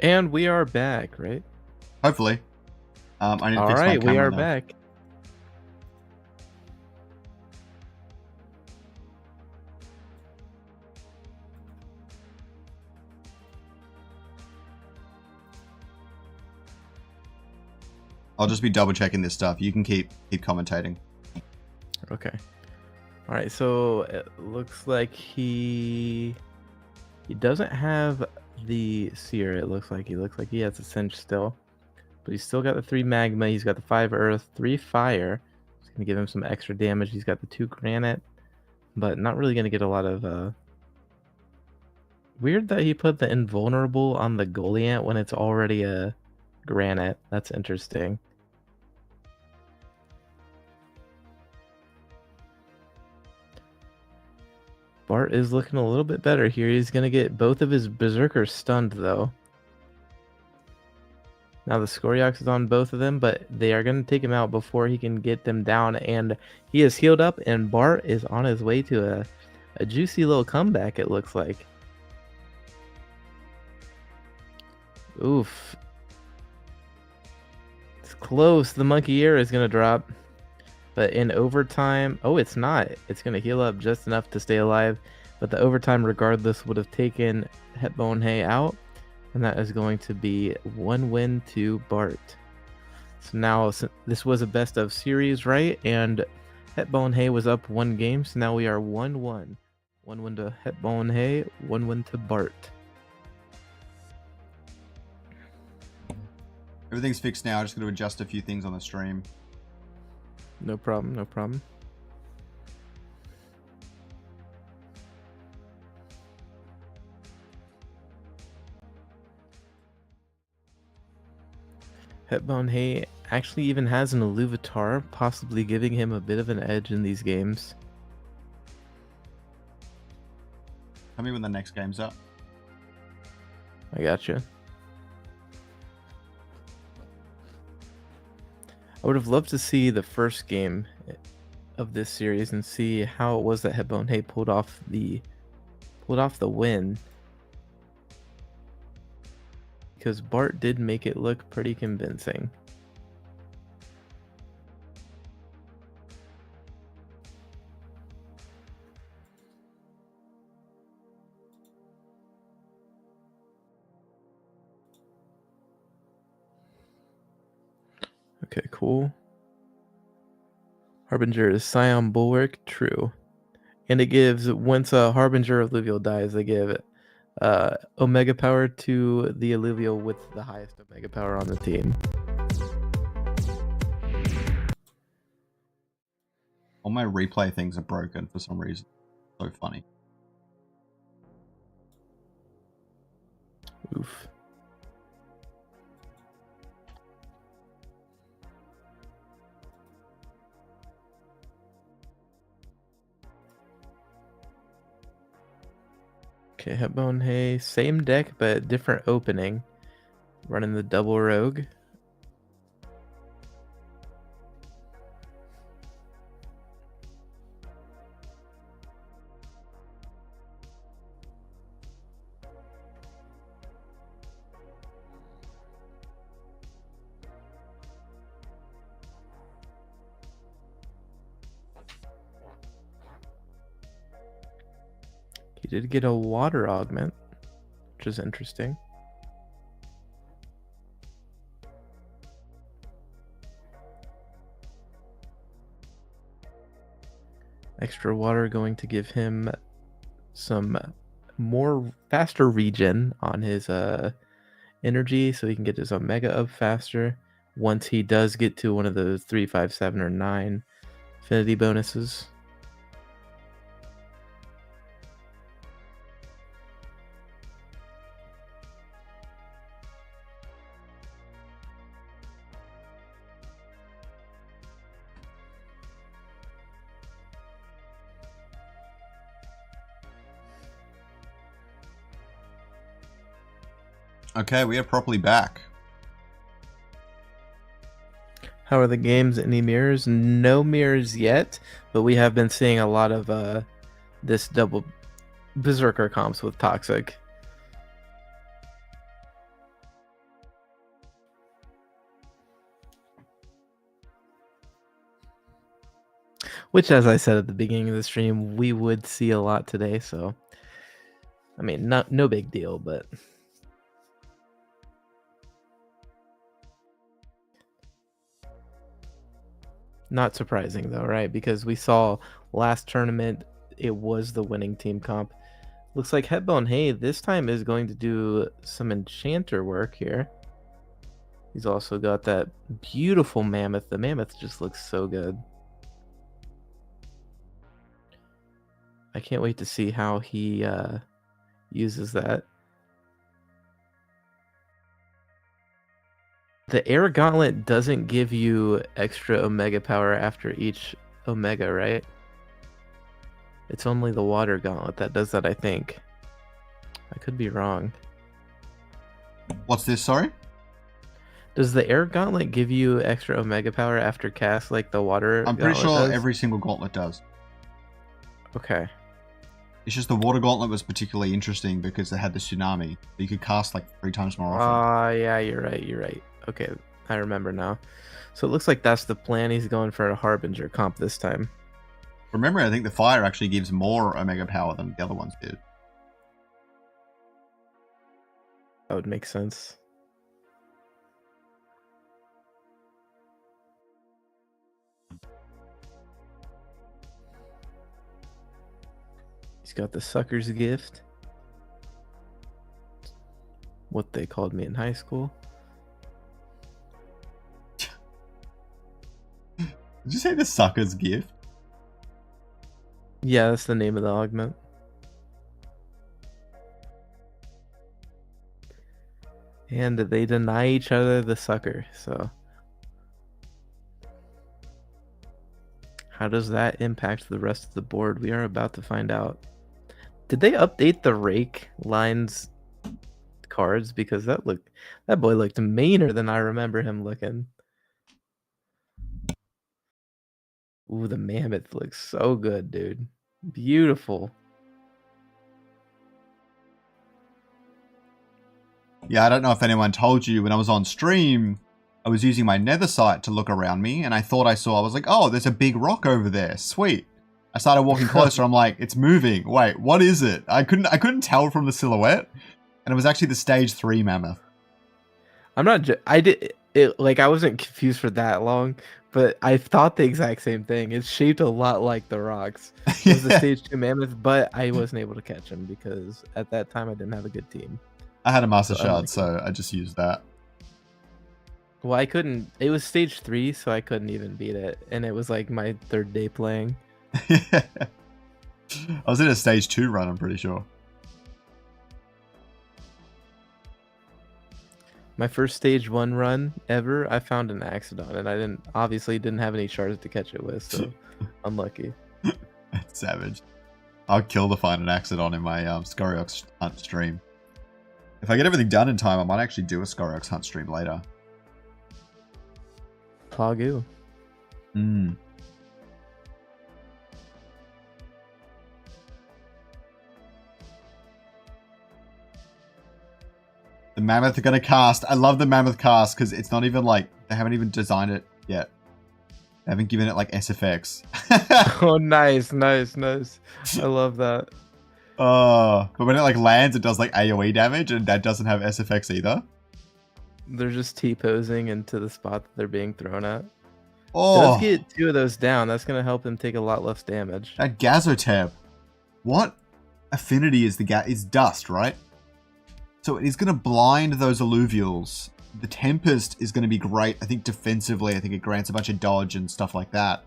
And we are back, right? Hopefully. I need to All fix my right, we camera are though. back. I'll just be double checking this stuff. You can keep commentating. Okay. All right, so it looks like he doesn't have the seer. It looks like he has a cinch still, but he's still got the 3 magma. He's got the 5 earth, 3 fire. It's gonna give him some extra damage. He's got the 2 granite, but not really gonna get a lot of. Weird that he put the invulnerable on the Goliath when it's already a granite. That's interesting. Bart is looking a little bit better here. He's going to get both of his berserkers stunned, though. Now the Skoriox is on both of them, but they are going to take him out before he can get them down. And he is healed up, and Bart is on his way to a juicy little comeback, it looks like. Oof. It's close. The monkey ear is going to drop. But in overtime, oh, it's not. It's going to heal up just enough to stay alive. But the overtime, regardless, would have taken Headbone Hay out. And that is going to be 1 win to Bart. So now, this was a best of series, right? And Headbone Hay was up 1 game. So now we are 1-1. 1 win to Headbone Hay, 1 win to Bart. Everything's fixed now. I just got to adjust a few things on the stream. No problem, no problem. Headbone Hay actually even has an Illuvitar, possibly giving him a bit of an edge in these games. Tell me when the next game's up. I gotcha. I would have loved to see the first game of this series and see how it was that Headbone Hay pulled off the win. Because Bart did make it look pretty convincing. Okay, cool. Harbinger is Scion Bulwark, true. And it gives, once a Harbinger Illuvial dies, they give Omega power to the Illuvial with the highest Omega power on the team. All my replay things are broken for some reason. So funny. Oof. Okay, Headbone Hay, same deck but different opening. Running the double rogue. He did get a water augment, which is interesting. Extra water going to give him some more faster regen on his energy, so he can get his Omega up faster once he does get to one of those 3, 5, 7, or 9 affinity bonuses. Okay, we are properly back. How are the games? Any mirrors? No mirrors yet, but we have been seeing a lot of this double Berserker comps with Toxic. Which, as I said at the beginning of the stream, we would see a lot today. So, I mean, no big deal, but not surprising though, right? Because we saw last tournament, it was the winning team comp. Looks like Headbone Hay this time is going to do some enchanter work here. He's also got that beautiful mammoth. The mammoth just looks so good. I can't wait to see how he uses that. The air gauntlet doesn't give you extra omega power after each omega, right? It's only the water gauntlet that does that, I think. I could be wrong. What's this, sorry? Does the air gauntlet give you extra omega power after cast like the water I'm pretty sure does? every single gauntlet does. Okay. It's just the water gauntlet was particularly interesting because it had the tsunami. You could cast like 3 times more often. Yeah, you're right. Okay, I remember now. So it looks like that's the plan. He's going for a Harbinger comp this time. Remember, I think the fire actually gives more omega power than the other ones did. That would make sense. He's got the sucker's gift. What they called me in high school. Did you say the sucker's gift? Yeah, that's the name of the augment. And they deny each other the sucker, so how does that impact the rest of the board? We are about to find out. Did they update the rake lines cards? Because that boy looked meaner than I remember him looking. Ooh, the mammoth looks so good, dude. Beautiful. Yeah, I don't know if anyone told you, when I was on stream, I was using my nether sight to look around me, and I was like, oh, there's a big rock over there. Sweet. I started walking closer. I'm like, it's moving. Wait, what is it? I couldn't tell from the silhouette, and it was actually the stage 3 mammoth. I'm not. I did it like I wasn't confused for that long, but I thought the exact same thing. It's shaped a lot like the rocks. It was the stage 2 mammoth, but I wasn't able to catch him because at that time I didn't have a good team. I had a master shard, so I just used that. Well, I couldn't. It was stage 3, so I couldn't even beat it, and it was like my 3rd day playing. I was in a stage 2 run, I'm pretty sure. My first stage 1 run ever, I found an Axodon, and I obviously didn't have any shards to catch it with, so unlucky. That's savage. I'll kill to find an Axodon in my Scoriox hunt stream. If I get everything done in time, I might actually do a Scoriox hunt stream later. Pagoo. The mammoth are going to cast. I love the mammoth cast because it's not even like, they haven't even designed it yet. They haven't given it like SFX. Oh, nice. I love that. But when it like lands, it does like AoE damage, and that doesn't have SFX either. They're just T-posing into the spot that they're being thrown at. Oh, Let's get 2 of those down. That's going to help him take a lot less damage. That Gazotep. What affinity is is dust, right? So it is going to blind those Illuvials. The Tempest is going to be great. I think defensively, I think it grants a bunch of dodge and stuff like that.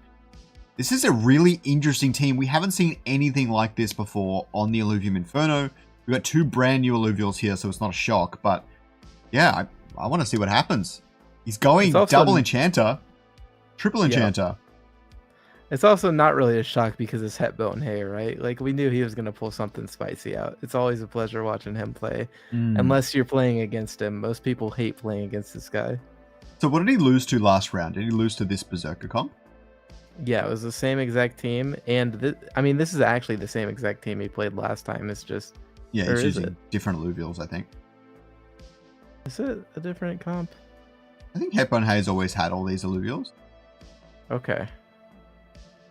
This is a really interesting team. We haven't seen anything like this before on the Illuvium Inferno. We've got 2 brand new Illuvials here, so it's not a shock. But yeah, I want to see what happens. He's going double Enchanter, triple Enchanter. It's also not really a shock because it's Headbone Hay, right? Like, we knew he was going to pull something spicy out. It's always a pleasure watching him play, unless you're playing against him. Most people hate playing against this guy. So what did he lose to last round? Did he lose to this Berserker comp? Yeah, it was the same exact team. And, this is actually the same exact team he played last time. It's just... Yeah, he's using different Illuvials, I think. Is it a different comp? I think Headbone Hay has always had all these Illuvials. Okay.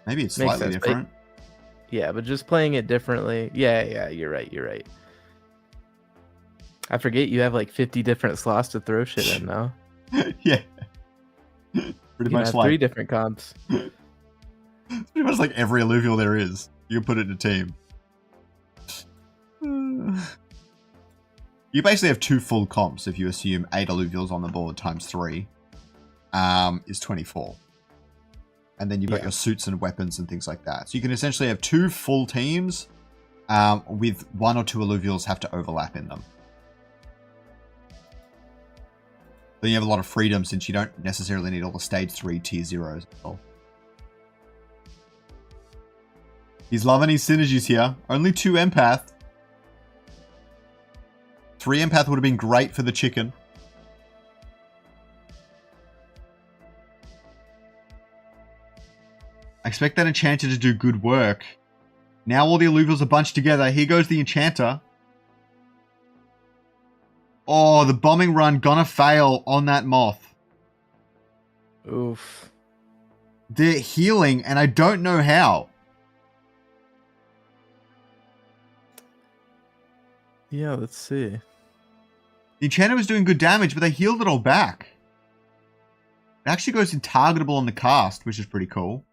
Maybe it's Makes slightly sense, but different. yeah, but just playing it differently. Yeah, you're right. I forget you have like 50 different slots to throw shit in now. Yeah. You Pretty can much have like 3 different comps. pretty much like every alluvial there is. You can put it in a team. You basically have 2 full comps if you assume 8 alluvials on the board times 3 is 24. And then you've got your suits and weapons and things like that. So you can essentially have 2 full teams with 1 or 2 alluvials have to overlap in them. Then you have a lot of freedom since you don't necessarily need all the stage 3 tier 0s at all. He's loving his synergies here. Only 2 empath. 3 empath would have been great for the chicken. I expect that enchanter to do good work. Now all the alluvials are bunched together. Here goes the enchanter. Oh, the bombing run gonna fail on that moth. Oof. They're healing, and I don't know how. Yeah, let's see. The enchanter was doing good damage, but they healed it all back. It actually goes intargetable on the cast, which is pretty cool.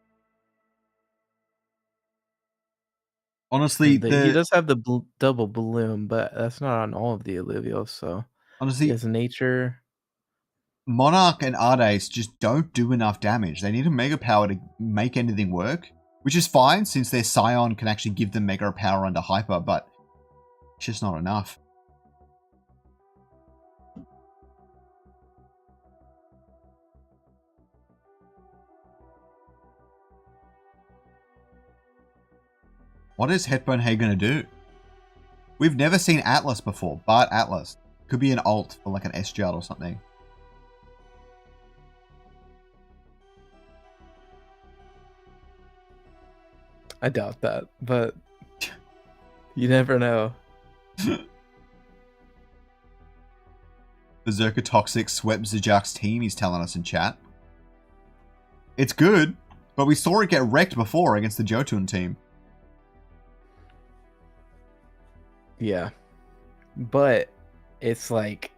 Honestly, He does have the double bloom, but that's not on all of the Illuvials, so... honestly, He has nature. Monarch and Ardace just don't do enough damage. They need a Mega Power to make anything work, which is fine since their Scion can actually give them Mega Power under Hyper, but it's just not enough. What is Headbone Hay going to do? We've never seen Atlas before. Bart Atlas. Could be an alt for like an S-Jard or something. I doubt that, but you never know. Berserker Toxic swept Zajak's team, he's telling us in chat. It's good, but we saw it get wrecked before against the Jotun team. Yeah. But it's like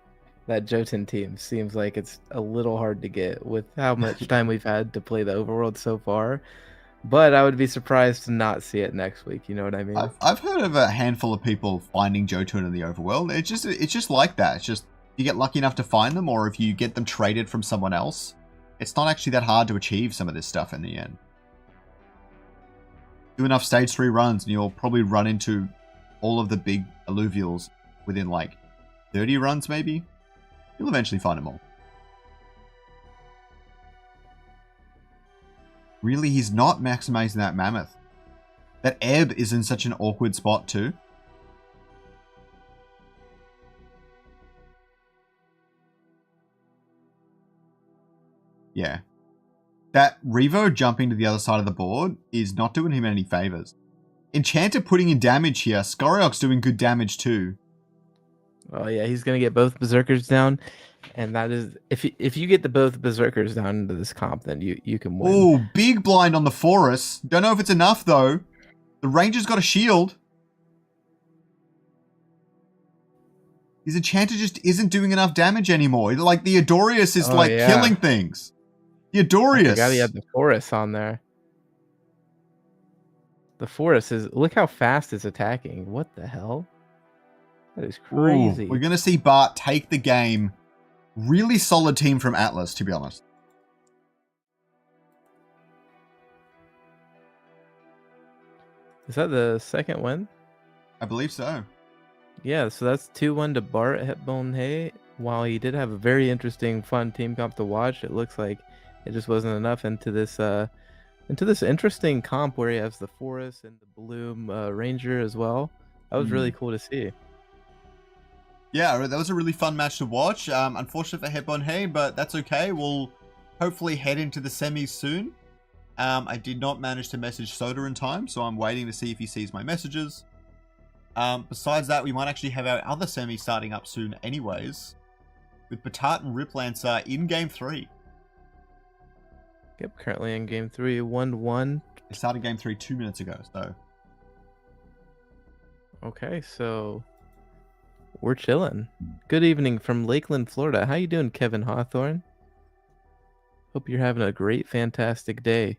that Jotun team seems like it's a little hard to get with how much time we've had to play the overworld so far. But I would be surprised to not see it next week, you know what I mean? I've heard of a handful of people finding Jotun in the overworld. It's just like that. It's just you get lucky enough to find them, or if you get them traded from someone else, it's not actually that hard to achieve some of this stuff in the end. Do enough stage 3 runs and you'll probably run into all of the big alluvials within like 30 runs maybe. You'll eventually find them all. Really, he's not maximizing that mammoth. That Ebb is in such an awkward spot too. Yeah. That Revo jumping to the other side of the board is not doing him any favors. Enchanter putting in damage here. Scoriox doing good damage too. Oh yeah, he's gonna get both berserkers down, and that is if you get the both berserkers down into this comp, then you can win. Oh, big blind on the Forest. Don't know if it's enough though. The Ranger's got a shield. His Enchanter just isn't doing enough damage anymore. Like the Adorius is killing things. The Adorius. I forgot he had the Forest on there. The Forest is look how fast it's attacking. What the hell? That is crazy. Ooh, we're going to see Bart take the game. Really solid team from Atlas, to be honest. Is that the second win? I believe so. Yeah, so that's 2-1 to Bart Headbone Hay. While he did have a very interesting, fun team comp to watch, it looks like it just wasn't enough into this interesting comp where he has the Forest and the Bloom Ranger as well. That was really cool to see. Yeah, that was a really fun match to watch. Unfortunate for Headbone Hay, but that's okay. We'll hopefully head into the semis soon. I did not manage to message Soda in time, so I'm waiting to see if he sees my messages. Besides that, we might actually have our other semi starting up soon anyways, with Batat and Riplancer in Game 3. Yep, currently in Game 3, 1-1 They started game 3 2 minutes ago, so... Okay, so we're chilling. Good evening from Lakeland, Florida. How you doing, Kevin Hawthorne? Hope you're having a great, fantastic day.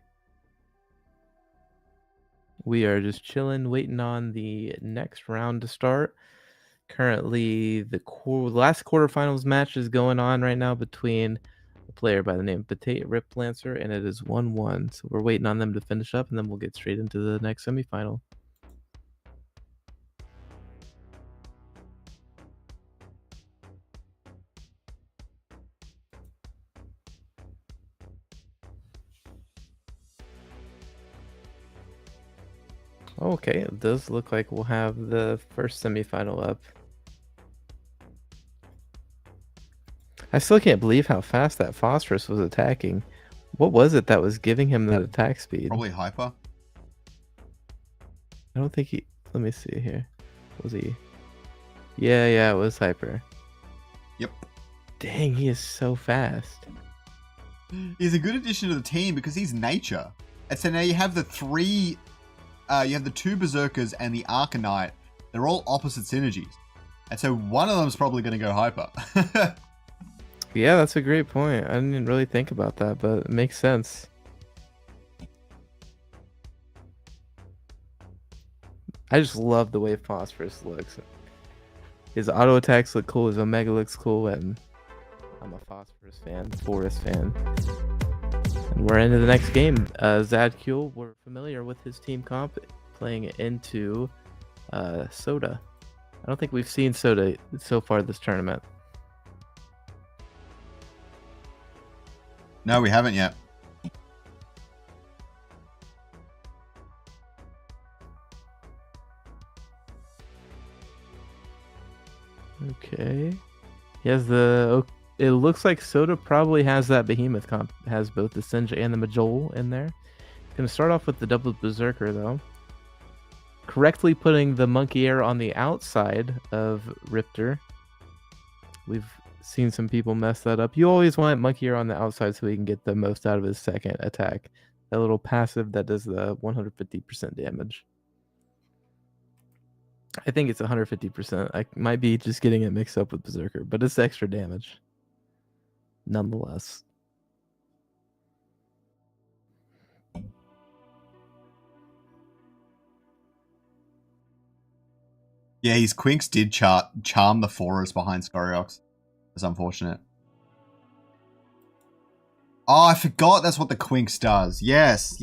We are just chilling, waiting on the next round to start. Currently, the last quarterfinals match is going on right now between a player by the name of Potato Rip Lancer, and it is 1-1. So we're waiting on them to finish up, and then we'll get straight into the next semifinal. Okay, it does look like we'll have the first semifinal up. I still can't believe how fast that Phosphorus was attacking. What was it that was giving him that attack speed? Probably Hyper. I don't think he... Let me see here. Was he... Yeah, it was Hyper. Yep. Dang, he is so fast. He's a good addition to the team because he's nature. And so now you have the three... you have the 2 Berserkers and the Arcanite. They're all opposite synergies. And so one of them's probably going to go Hyper. Yeah, that's a great point. I didn't really think about that, but it makes sense. I just love the way Phosphorus looks. His auto attacks look cool, his Omega looks cool, and I'm a Phosphorus fan, Forest fan. And we're into the next game. Zad Kill, we're familiar with his team comp playing into Soda. I don't think we've seen Soda so far this tournament. No, we haven't yet. Okay. He has the... It looks like Soda probably has that Behemoth comp. Has both the Sinja and the Majol in there. He's going to start off with the double Berserker, though. Correctly putting the Monkey Air on the outside of Riptor. We've seen some people mess that up. You always want Monkey Air on the outside so he can get the most out of his second attack. That little passive that does the 150% damage. I think it's 150%. I might be just getting it mixed up with Berserker, but it's extra damage. Nonetheless. Yeah, his Quinks did charm the Forest behind Scoriox. It's unfortunate. Oh, I forgot that's what the Quinks does. Yes.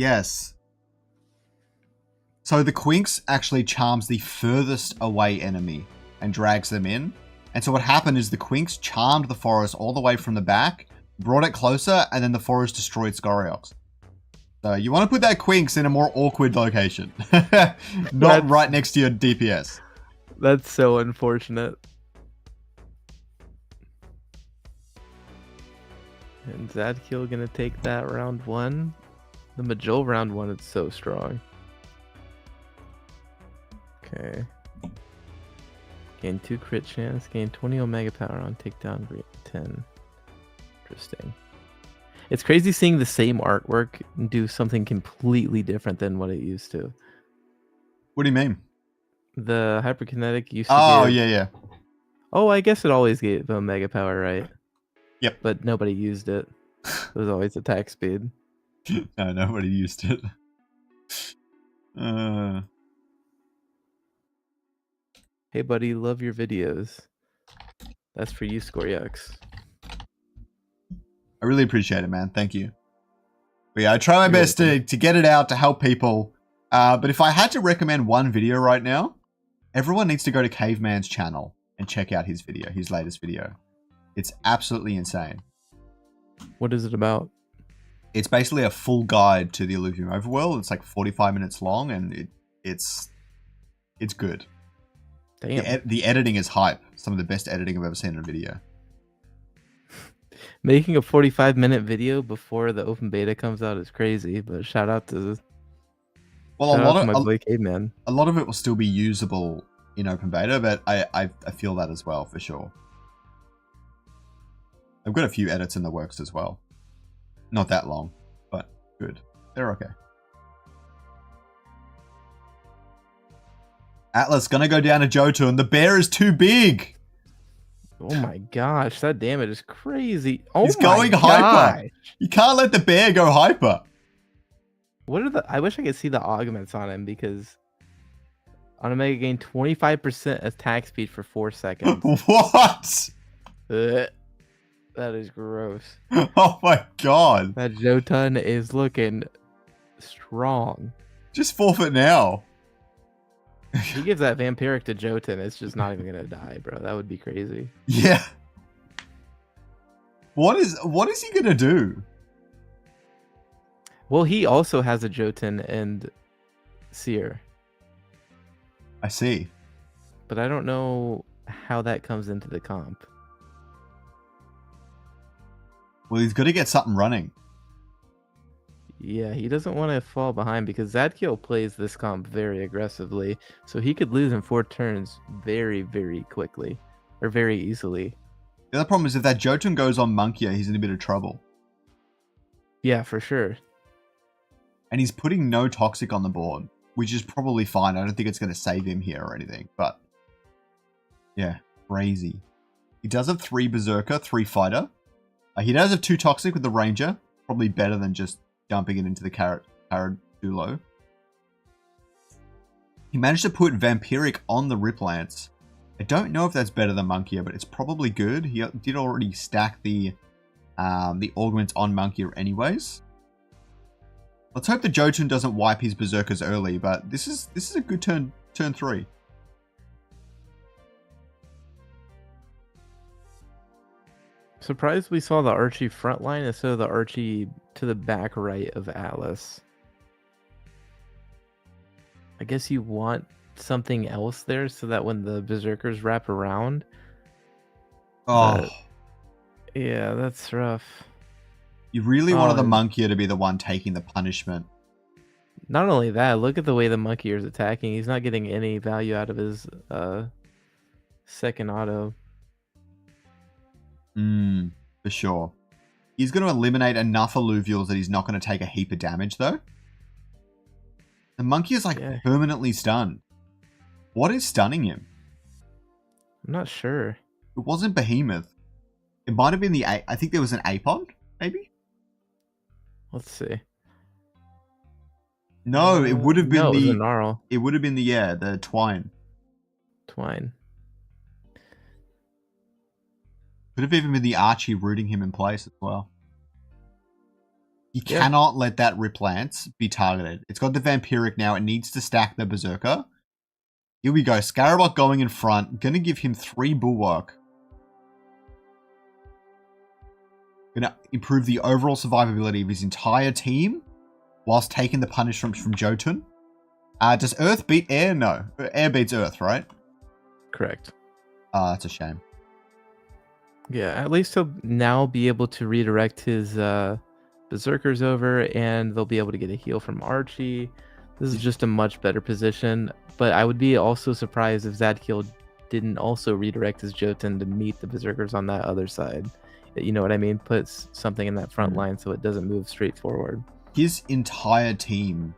So the Quinks actually charms the furthest away enemy and drags them in. And so what happened is the Quinks charmed the Forest all the way from the back, brought it closer, and then the Forest destroyed Scoriox. So you want to put that Quinks in a more awkward location. Not right next to your DPS. That's so unfortunate. And Zad Kill gonna take that round 1. The Majol round 1 is so strong. Okay. Gain 2 crit chance, gain 20 Omega power on takedown, grade 10. Interesting. It's crazy seeing the same artwork do something completely different than what it used to. What do you mean? The hyperkinetic used to Oh, give... yeah. Oh, I guess it always gave Omega power, right? Yep. But nobody used it. It was always attack speed. No, nobody used it. Hey, buddy, love your videos. That's for you, Scoriox. I really appreciate it, man. Thank you. But yeah, I try my best to get it out to help people. But if I had to recommend one video right now, everyone needs to go to Caveman's channel and check out his video, his latest video. It's absolutely insane. What is it about? It's basically a full guide to the Illuvium overworld. It's like 45 minutes long, and it's good. Damn. The editing is hype. Some of the best editing I've ever seen in a video. Making a 45-minute video before the open beta comes out is crazy, but shout out to my boy Caveman. A lot of it will still be usable in open beta, but I feel that as well, for sure. I've got a few edits in the works as well. Not that long, but good. They're okay. Atlas gonna go down to Jotun. The bear is too big. Oh my gosh, that damage is crazy. Oh He's my going gosh. hyper. You can't let the bear go hyper. What are the? I wish I could see the augments on him because on Omega gain 25% attack speed for 4 seconds. What? Ugh. That is gross. Oh my god. That Jotun is looking strong. Just forfeit now. He gives that vampiric to Jotun, it's just not even gonna die, bro. That would be crazy. Yeah. What is he gonna do? Well, he also has a Jotun and Seer, I see. but I don't know how that comes into the comp. Well, he's got to get something running. Yeah, he doesn't want to fall behind because Zad Kill plays this comp very aggressively, so he could lose in 4 turns very, very quickly, or very easily. The other problem is if that Jotun goes on Monkia, he's in a bit of trouble. Yeah, for sure. And he's putting no Toxic on the board, which is probably fine. I don't think it's going to save him here or anything, but yeah, crazy. He does have 3 Berserker, 3 Fighter. He does have 2 Toxic with the Ranger, probably better than just dumping it into the carrot too low. He managed to put Vampiric on the Riplance. I don't know if that's better than Monkia, but it's probably good. He did already stack the augments on Monkia anyways. Let's hope the Jotun doesn't wipe his Berserkers early, but this is a good turn 3. Surprised we saw the Archie front line instead of the Archie to the back right of Atlas. I guess you want something else there so that when the Berserkers wrap around. Oh. But, yeah, that's rough. You really wanted the Monkia to be the one taking the punishment. Not only that, look at the way the Monkey is attacking. He's not getting any value out of his second auto. For sure. He's going to eliminate enough Illuvials that he's not going to take a heap of damage, though. The Monkey is like permanently stunned. What is stunning him? I'm not sure. It wasn't Behemoth. It might have been the... I think there was an Apod, maybe? Let's see. No, it would have been no, the... it was a Gnarl. It would have been the Twine. Twine. Could have even been the Archie rooting him in place as well. You cannot let that Riplance be targeted. It's got the Vampiric now. It needs to stack the Berserker. Here we go. Scarabot going in front. Gonna give him 3 Bulwark. Gonna improve the overall survivability of his entire team whilst taking the punishment from Jotun. Does Earth beat Air? No. Air beats Earth, right? Correct. That's a shame. Yeah, at least he'll now be able to redirect his Berserkers over, and they'll be able to get a heal from Archie. This is just a much better position, but I would be also surprised if Zad Kill didn't also redirect his Jotun to meet the Berserkers on that other side. You know what I mean? Puts something in that front line so it doesn't move straight forward. His entire team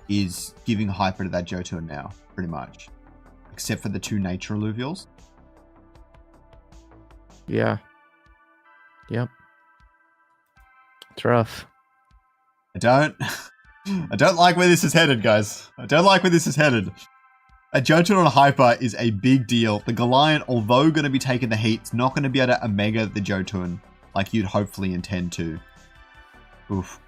is giving hyper to that Jotun now, pretty much. Except for the 2 nature Illuvials. Yeah. Yep. It's rough. I don't like where this is headed, guys. I don't like where this is headed. A Jotun on hyper is a big deal. The Goliath, although going to be taking the heat, is not going to be able to Omega the Jotun like you'd hopefully intend to. Oof.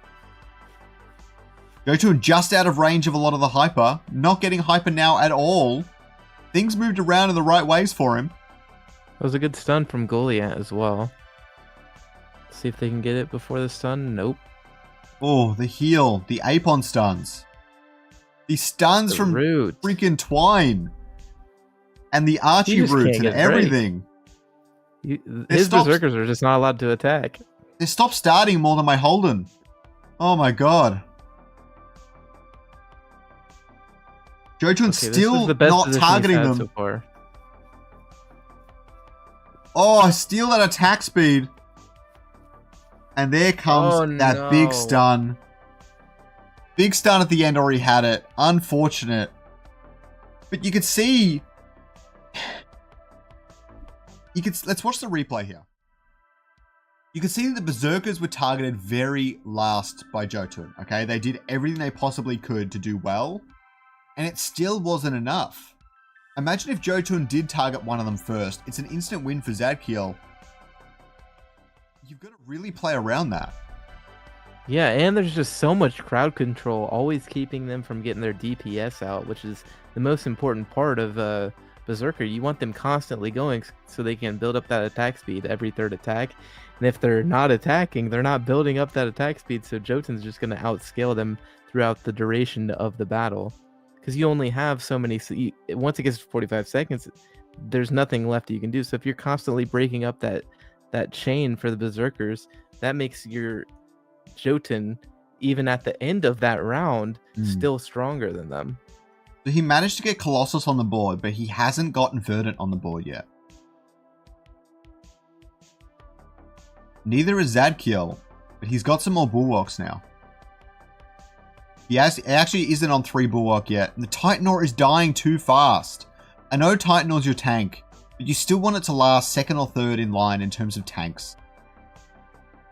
Jotun just out of range of a lot of the hyper. Not getting hyper now at all. Things moved around in the right ways for him. That was a good stun from Goliath as well. See if they can get it before the stun. Nope. Oh, the heal. The Apon stuns. The stuns from root. Freaking Twine. And the Archie roots and everything. His Berserkers are just not allowed to attack. They stopped starting more than my Holden. Oh my god. Jotun's still not targeting them. So far. Oh, steal that attack speed. And there comes that big stun. Big stun at the end, already had it. Unfortunate. But you could see... Let's watch the replay here. You can see that the Berserkers were targeted very last by Jotun, okay? They did everything they possibly could to do well, and it still wasn't enough. Imagine if Jotun did target one of them first. It's an instant win for Zad Kill. You've got to really play around that. Yeah, and there's just so much crowd control, always keeping them from getting their DPS out, which is the most important part of Berserker. You want them constantly going so they can build up that attack speed every third attack. And if they're not attacking, they're not building up that attack speed, so Jotun's just going to outscale them throughout the duration of the battle. Because you only have so many... once it gets to 45 seconds, there's nothing left you can do. So if you're constantly breaking up that chain for the Berserkers, that makes your Jotun, even at the end of that round, still stronger than them. So he managed to get Colossus on the board, but he hasn't gotten Verdant on the board yet. Neither is Zad Kill, but he's got some more Bulwarks now. He actually isn't on 3 Bulwark yet, and the Titanor is dying too fast. I know Titanor's your tank, but you still want it to last second or third in line in terms of tanks.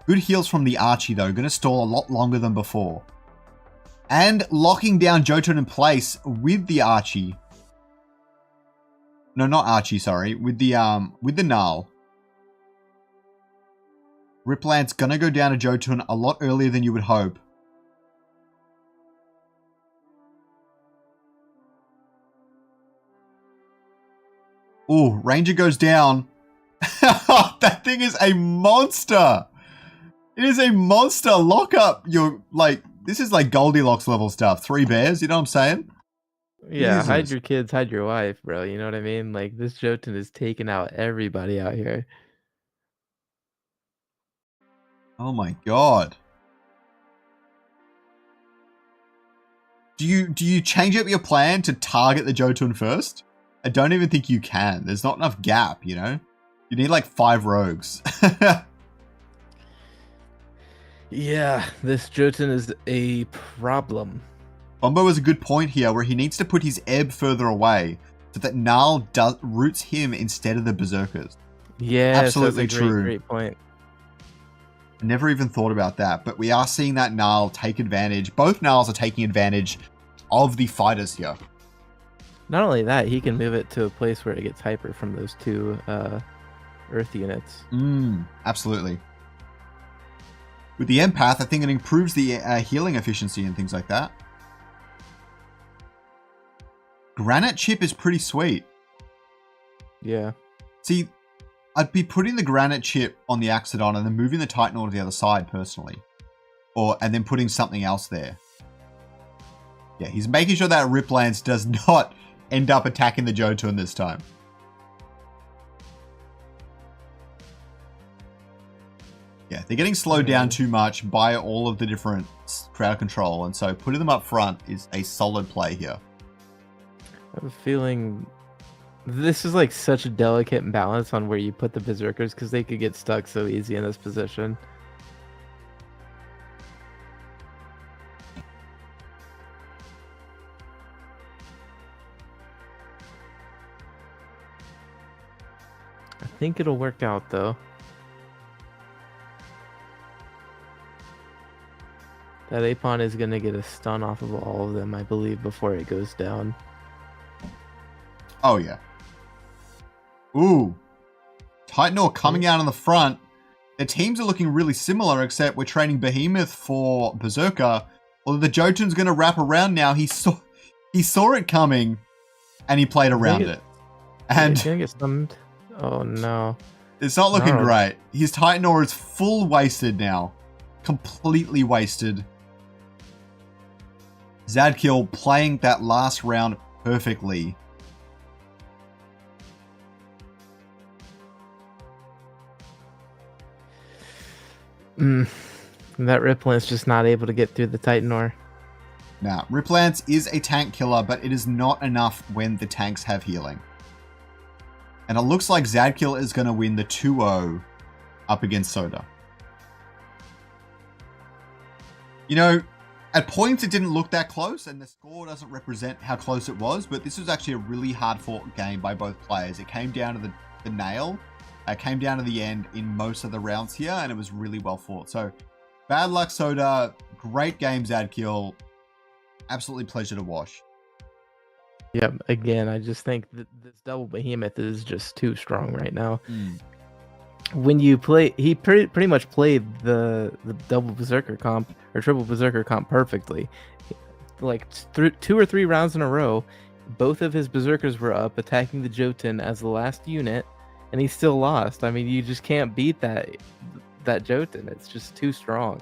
Good heals from the Archie though, going to stall a lot longer than before. And locking down Jotun in place with the Archie. No, not Archie, sorry. With the Null. Riplant's gonna go down to Jotun a lot earlier than you would hope. Ooh, Ranger goes down. That thing is a monster. It is a monster. Lock up your, like, this is like Goldilocks level stuff. 3 bears, you know what I'm saying? Yeah, Jesus. hide your kids, hide your wife, bro. You know what I mean? Like, this Jotun is taking out everybody out here. Oh my god. Do you change up your plan to target the Jotun first? I don't even think you can. There's not enough gap, you know? You need like 5 rogues. Yeah, this Jotun is a problem. Bombo has a good point here where he needs to put his Ebb further away so that Nal roots him instead of the Berserkers. Yeah, absolutely true. Great point. I never even thought about that, but we are seeing that Nal take advantage. Both Nals are taking advantage of the fighters here. Not only that, he can move it to a place where it gets hyper from those 2 Earth units. Absolutely. With the Empath, I think it improves the healing efficiency and things like that. Granite Chip is pretty sweet. Yeah. See, I'd be putting the Granite Chip on the Axodon and then moving the Titanor to the other side, personally. And then putting something else there. Yeah, he's making sure that Riplance does not end up attacking the Jotun this time. Yeah, they're getting slowed down too much by all of the different crowd control, and so putting them up front is a solid play here. I have a feeling this is like such a delicate balance on where you put the Berserkers, because they could get stuck so easy in this position. I think it'll work out though. That Apon is going to get a stun off of all of them, I believe, before it goes down. Oh, yeah. Ooh. Titanor coming out on the front. Their teams are looking really similar, except we're trading Behemoth for Berserker. Although the Jotun's going to wrap around now. He saw it coming, and he played around it. And he's going to get stunned. Oh, no. It's not looking great. His Titanor is full wasted now. Completely wasted. Zad Kill playing that last round perfectly. That Riplant's just not able to get through the Titanor. Now, Riplance is a tank killer, but it is not enough when the tanks have healing. And it looks like Zad Kill is going to win the 2-0 up against Soda. You know, At points, it didn't look that close, and the score doesn't represent how close it was, but this was actually a really hard-fought game by both players. It came down to the nail. It came down to the end in most of the rounds here, and it was really well fought. So, bad luck, Soda. Great game, Zad Kill. Absolutely pleasure to watch. Yeah, again, I just think that this double behemoth is just too strong right now. When you play, he pretty much played the double berserker comp or triple berserker comp perfectly. Like 2 or 3 rounds in a row, both of his berserkers were up attacking the Jotun as the last unit, and he still lost. I mean, you just can't beat that Jotun. It's just too strong.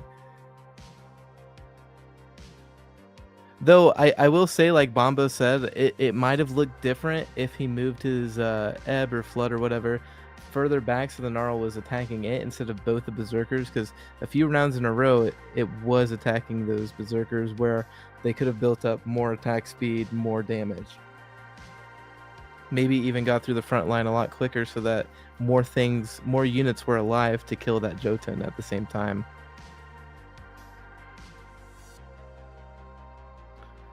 Though I will say, like Bombo said, it might have looked different if he moved his Ebb or Flood or whatever further back so the Gnarl was attacking it instead of both the Berserkers, because a few rounds in a row it was attacking those Berserkers where they could have built up more attack speed, more damage. Maybe even got through the front line a lot quicker so that more units were alive to kill that Jotun at the same time.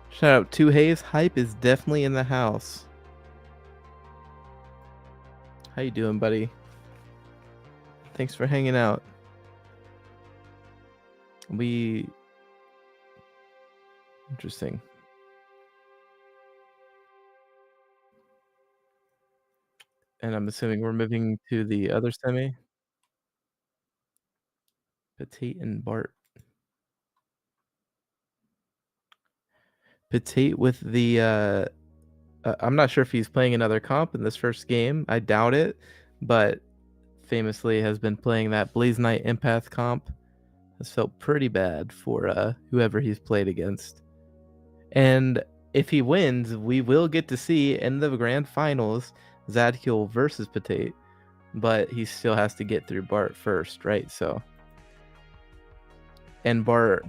Shout out to Hayes. Hype is definitely in the house. How you doing, buddy? Thanks for hanging out. Interesting. And I'm assuming we're moving to the other semi. Petite and Bart. Petite with the I'm not sure if he's playing another comp in this first game. I doubt it, but famously has been playing that Blaze Knight Empath comp. Has felt pretty bad for whoever he's played against. And if he wins, we will get to see in the grand finals Zad Kill versus Petite, but he still has to get through Bart first, right? So, and Bart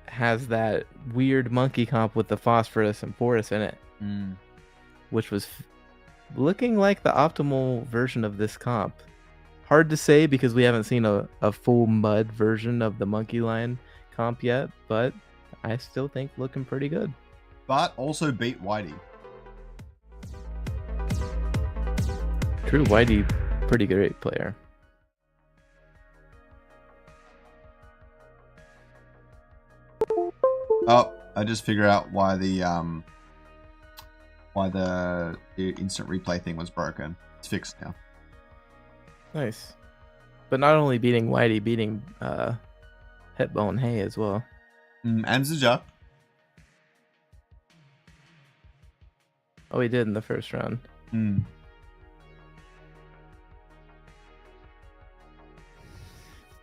has that weird monkey comp with the phosphorus and porous in it. Which was looking like the optimal version of this comp. Hard to say because we haven't seen a full mud version of the monkey line comp yet, but I still think looking pretty good. Bart also beat Whitey. True, Whitey, pretty great player. Oh, I just figured out why the instant replay thing was broken. It's fixed now. Nice. But not only beating Whitey, beating Headbone Hay as well. And Zaja. Oh, he did in the first round.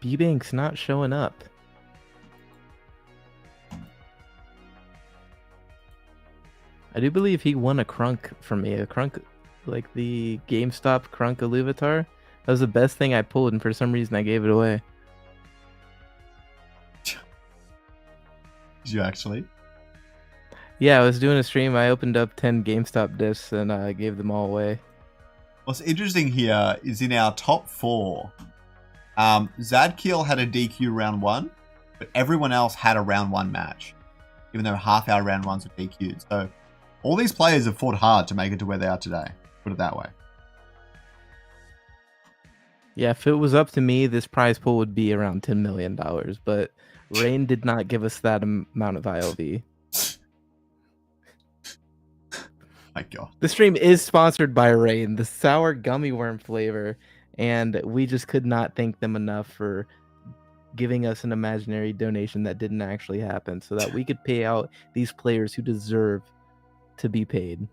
B-Bank's not showing up. I do believe he won a crunk from me. A crunk, like the GameStop crunk Illuvitar. That was the best thing I pulled, and for some reason I gave it away. Did you actually? Yeah, I was doing a stream. I opened up 10 GameStop discs and I gave them all away. What's interesting here is in our top 4, Zad Kill had a DQ round 1, but everyone else had a round 1 match, even though half our round 1s were DQ'd. So all these players have fought hard to make it to where they are today. Put it that way. Yeah, if it was up to me, this prize pool would be around $10 million, but Rain did not give us that amount of ILV. My God. The stream is sponsored by Rain, the sour gummy worm flavor, and we just could not thank them enough for giving us an imaginary donation that didn't actually happen so that we could pay out these players who deserve to be paid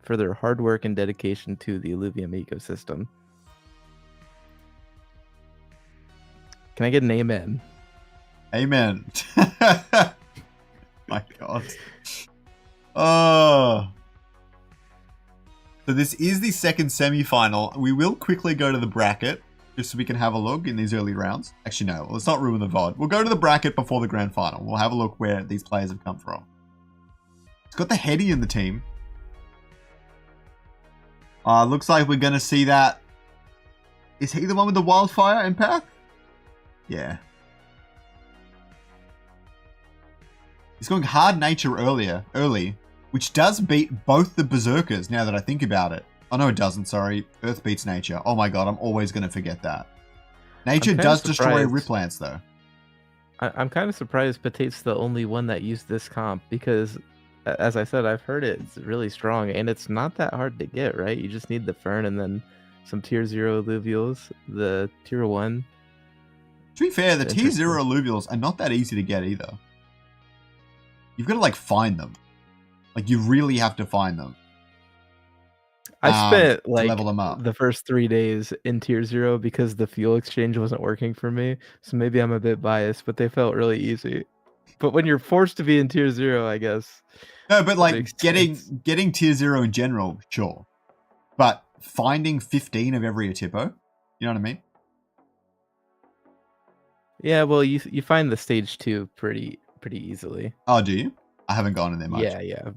for their hard work and dedication to the Illuvium ecosystem. Can I get an amen? Amen. My God. Oh. So this is the second semi-final. We will quickly go to the bracket just so we can have a look in these early rounds. Actually, no. Let's not ruin the VOD. We'll go to the bracket before the grand final. We'll have a look where these players have come from. It's got the Heady in the team. Looks like we're going to see that. Is he the one with the wildfire impact? Yeah. He's going hard nature early, which does beat both the berserkers now that I think about it. Oh no, it doesn't, sorry. Earth beats nature. Oh my god, I'm always going to forget that. Nature does destroy Riplants though. I'm kind of surprised Patate's the only one that used this comp because, as I said, I've heard it's really strong and it's not that hard to get, right? You just need the Fern and then some tier 0 Illuvials, the tier 1. To be fair, the tier 0 Illuvials are not that easy to get either. You've got to like find them. Like you really have to find them. I spent like level them up. the first 3 days in tier 0 because the fuel exchange wasn't working for me. So maybe I'm a bit biased, but they felt really easy. But when you're forced to be in tier 0, I guess. No, but like getting tier 0 in general, sure. But finding 15 of every Atippo, you know what I mean? Yeah, well, you find the stage 2 pretty easily. Oh, do you? I haven't gone in there much. Yeah.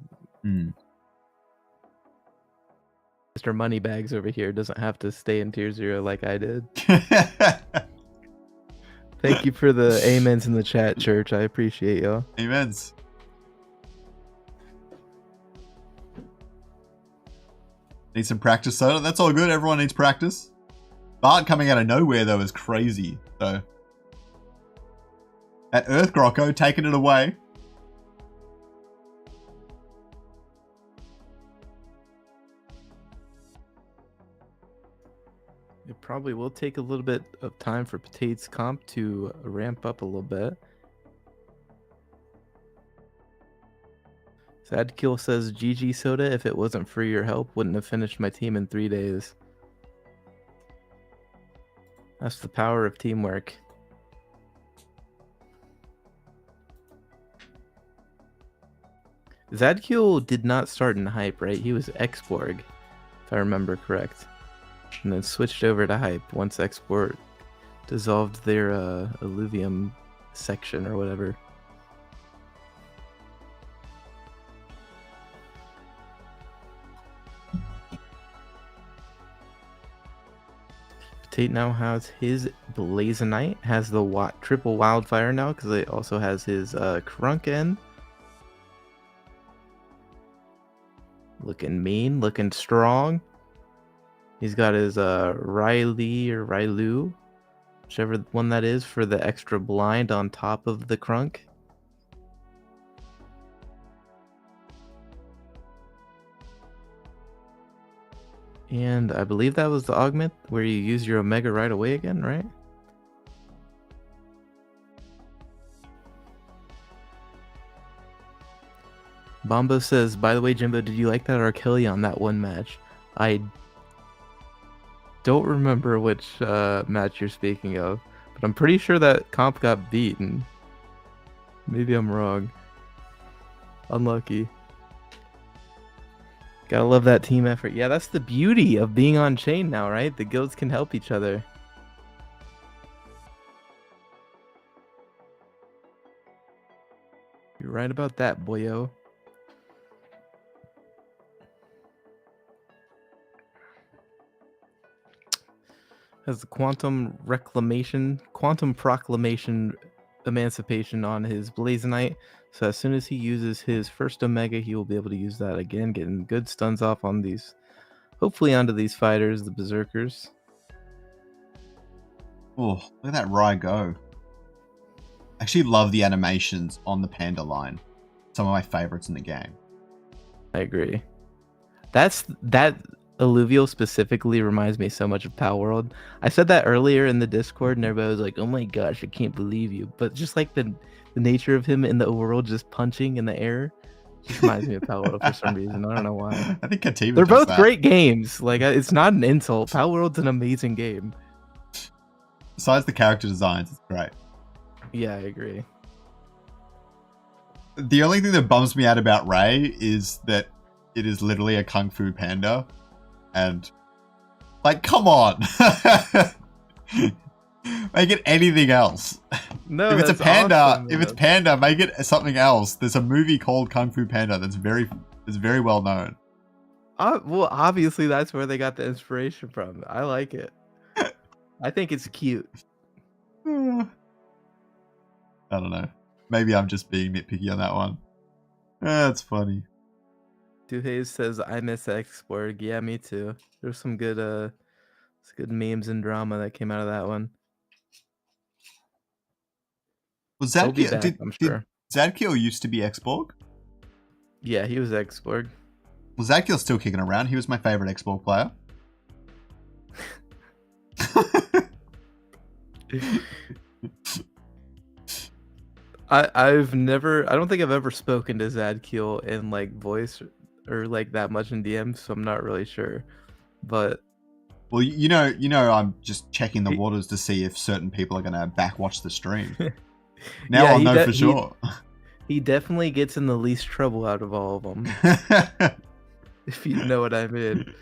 Mr. Moneybags over here doesn't have to stay in tier 0 like I did. Thank you for the amens in the chat, Church. I appreciate y'all. Amens. Need some practice, Soda. That's all good. Everyone needs practice. Bart coming out of nowhere, though, is crazy. So that Earth Grocko taking it away. It probably will take a little bit of time for Patate's comp to ramp up a little bit. Zad Kill says, GG Soda, if it wasn't for your help, wouldn't have finished my team in 3 days. That's the power of teamwork. Zad Kill did not start in Hype, right? He was Exborg, if I remember correct. And then switched over to Hype once Export dissolved their Illuvium section or whatever. Tate now has his Blazonite, has the triple Wildfire now because it also has his Krunken. Looking mean, looking strong. He's got his Riley or Rylu, whichever one that is, for the extra blind on top of the Krunk. And I believe that was the augment where you use your Omega right away again, right? Bombo says, by the way, Jimbo, did you like that Arkelly on that one match? I don't remember which match you're speaking of, but I'm pretty sure that comp got beaten. Maybe I'm wrong. Unlucky. Gotta love that team effort. Yeah, that's the beauty of being on chain now, right? The guilds can help each other. You're right about that, boyo. Has the quantum proclamation emancipation on his Blazonite. So as soon as he uses his first Omega, he will be able to use that again, getting good stuns off on these, hopefully onto these fighters, the Berserkers. Oh, look at that Rye go. I actually love the animations on the Panda line. Some of my favorites in the game. I agree. That Illuvial specifically reminds me so much of Pal World. I said that earlier in the Discord and everybody was like, oh my gosh, I can't believe you. But just like the nature of him in the overworld just punching in the air just reminds me of Pal World for some reason. I don't know why. I think Katiba they're both great games. Like, it's not an insult. Pal World's an amazing game. Besides the character designs, it's great. Yeah, I agree. The only thing that bums me out about Ray is that it is literally a Kung Fu Panda. And, like, come on. Make it anything else. No, if it's a panda, awesome, if it's panda, make it something else. There's a movie called Kung Fu Panda that's very well known. Well, obviously that's where they got the inspiration from. I like it. I think it's cute. I don't know. Maybe I'm just being nitpicky on that one. That's funny. Duhaze says, I miss Xborg. Yeah, me too. There's some good memes and drama that came out of that one. Was He'll Zad be Kill, back, I'm sure. did Zad Kill used to be Xborg? Yeah, he was Xborg. Well, Zad Kill's still kicking around. He was my favorite Xborg player. I don't think I've ever spoken to Zad Kill in like voice or like that much in DMs, so I'm not really sure. But well, you know, I'm just checking the waters to see if certain people are gonna backwatch the stream. Now I'll know for sure. He definitely gets in the least trouble out of all of them. If you know what I mean.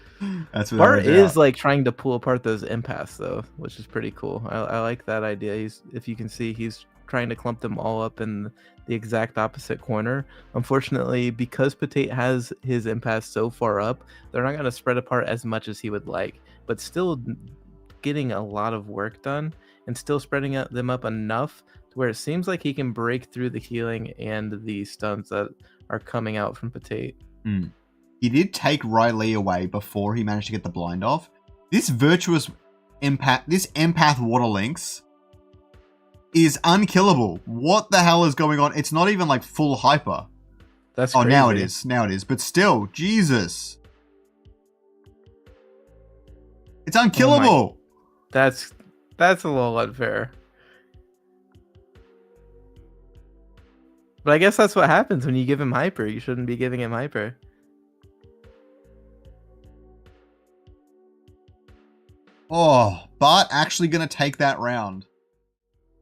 That's what Bart is like trying to pull apart those empaths though, which is pretty cool. I like that idea. If you can see, he's trying to clump them all up in the exact opposite corner. Unfortunately, because Potate has his empaths so far up, they're not going to spread apart as much as he would like, but still getting a lot of work done and still spreading them up enough to where it seems like he can break through the healing and the stuns that are coming out from Potate. He did take Riley away before he managed to get the blind off. This virtuous empath, this empath water lynx is unkillable. What the hell is going on? It's not even like full hyper. That's crazy. Now it is. Now it is. But still, Jesus. It's unkillable. That's a little unfair. But I guess that's what happens when you give him hyper. You shouldn't be giving him hyper. Oh, Bart actually going to take that round.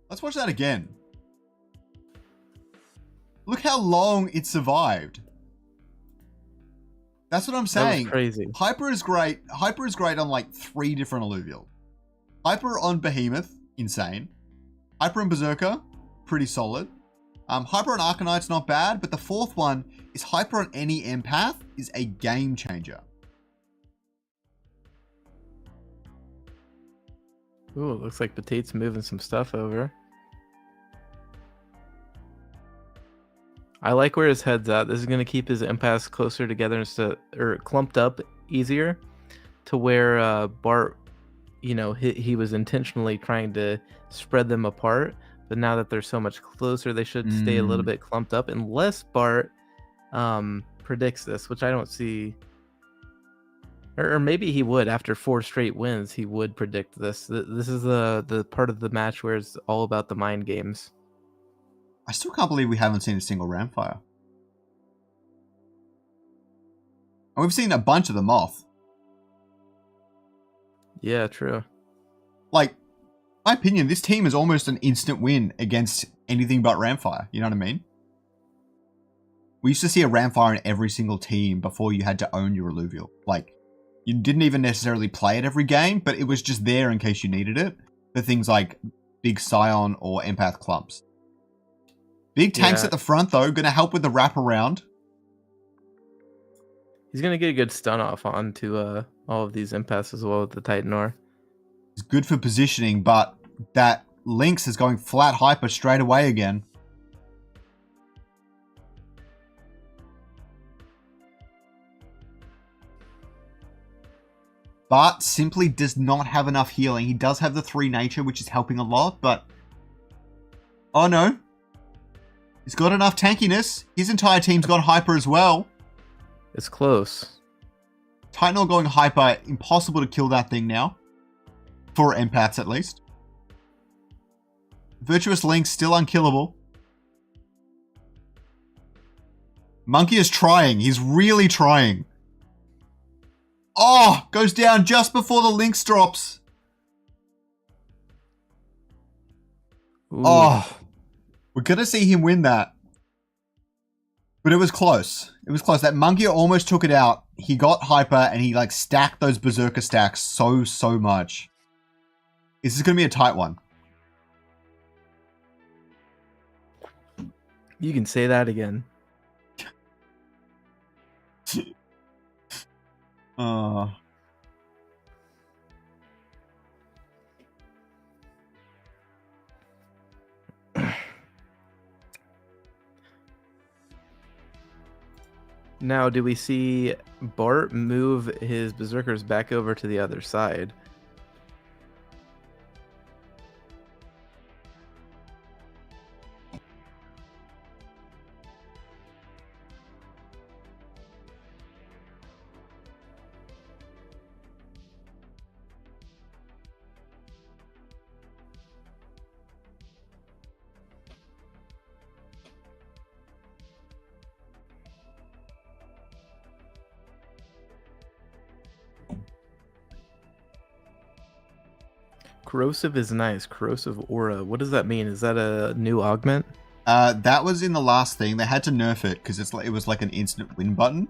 Let's watch that again. Look how long it survived. That's what I'm saying. That was crazy. Hyper is great. Hyper is great on like 3 different Illuvial. Hyper on Behemoth, insane. Hyper on Berserker, pretty solid. Hyper on Arcanite's not bad, but the 4th one is Hyper on any empath is a game changer. Ooh, it looks like Potate's moving some stuff over. I like where his head's at. This is going to keep his empaths closer together or clumped up easier to where Bart, you know, he was intentionally trying to spread them apart. But now that they're so much closer, they should stay a little bit clumped up unless Bart predicts this, which I don't see. Or maybe he would. After 4 straight wins, he would predict this. This is the part of the match where it's all about the mind games. I still can't believe we haven't seen a single Ramfire. And we've seen a bunch of them off. Yeah, true. Like, my opinion, this team is almost an instant win against anything but Ramfire. You know what I mean? We used to see a Ramfire in every single team before you had to own your Illuvial. Like, you didn't even necessarily play it every game, but it was just there in case you needed it for things like big Scion or Empath clumps. Big tanks at the front, though, going to help with the wraparound. He's going to get a good stun off onto all of these empaths as well with the Titanor. It's good for positioning, but that Lynx is going flat hyper straight away again. Bart simply does not have enough healing. He does have the 3 nature, which is helping a lot, but... Oh no. He's got enough tankiness. His entire team's got hyper as well. It's close. Titanor going hyper. Impossible to kill that thing now. For empaths, at least. Virtuous Lynx still unkillable. Monkey is trying. He's really trying. Oh! Goes down just before the Lynx drops. Ooh. Oh! We're going to see him win that. But it was close. It was close. That Monkey almost took it out. He got hyper and he like stacked those Berserker stacks so much. This is going to be a tight one. You can say that again. Now, do we see Bart move his berserkers back over to the other side? Corrosive is nice. Corrosive aura. What does that mean? Is that a new augment? That was in the last thing. They had to nerf it because it was like an instant win button.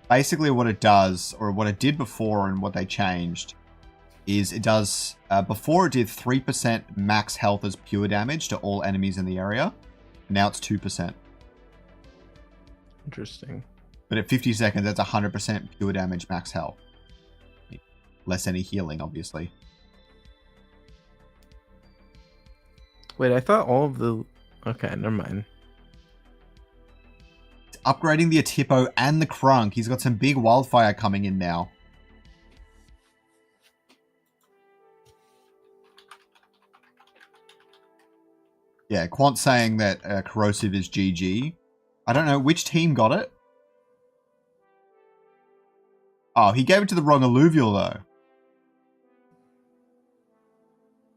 Basically what it does, or what it did before and what they changed, is it does, before it did 3% max health as pure damage to all enemies in the area. Now it's 2%. Interesting. But at 50 seconds, that's 100% pure damage max health. Less any healing, obviously. Wait, I thought all of the... Okay, never mind. It's upgrading the Atipo and the Crunk. He's got some big wildfire coming in now. Yeah, Quant saying that Corrosive is GG. I don't know which team got it. Oh, he gave it to the wrong Illuvial, though.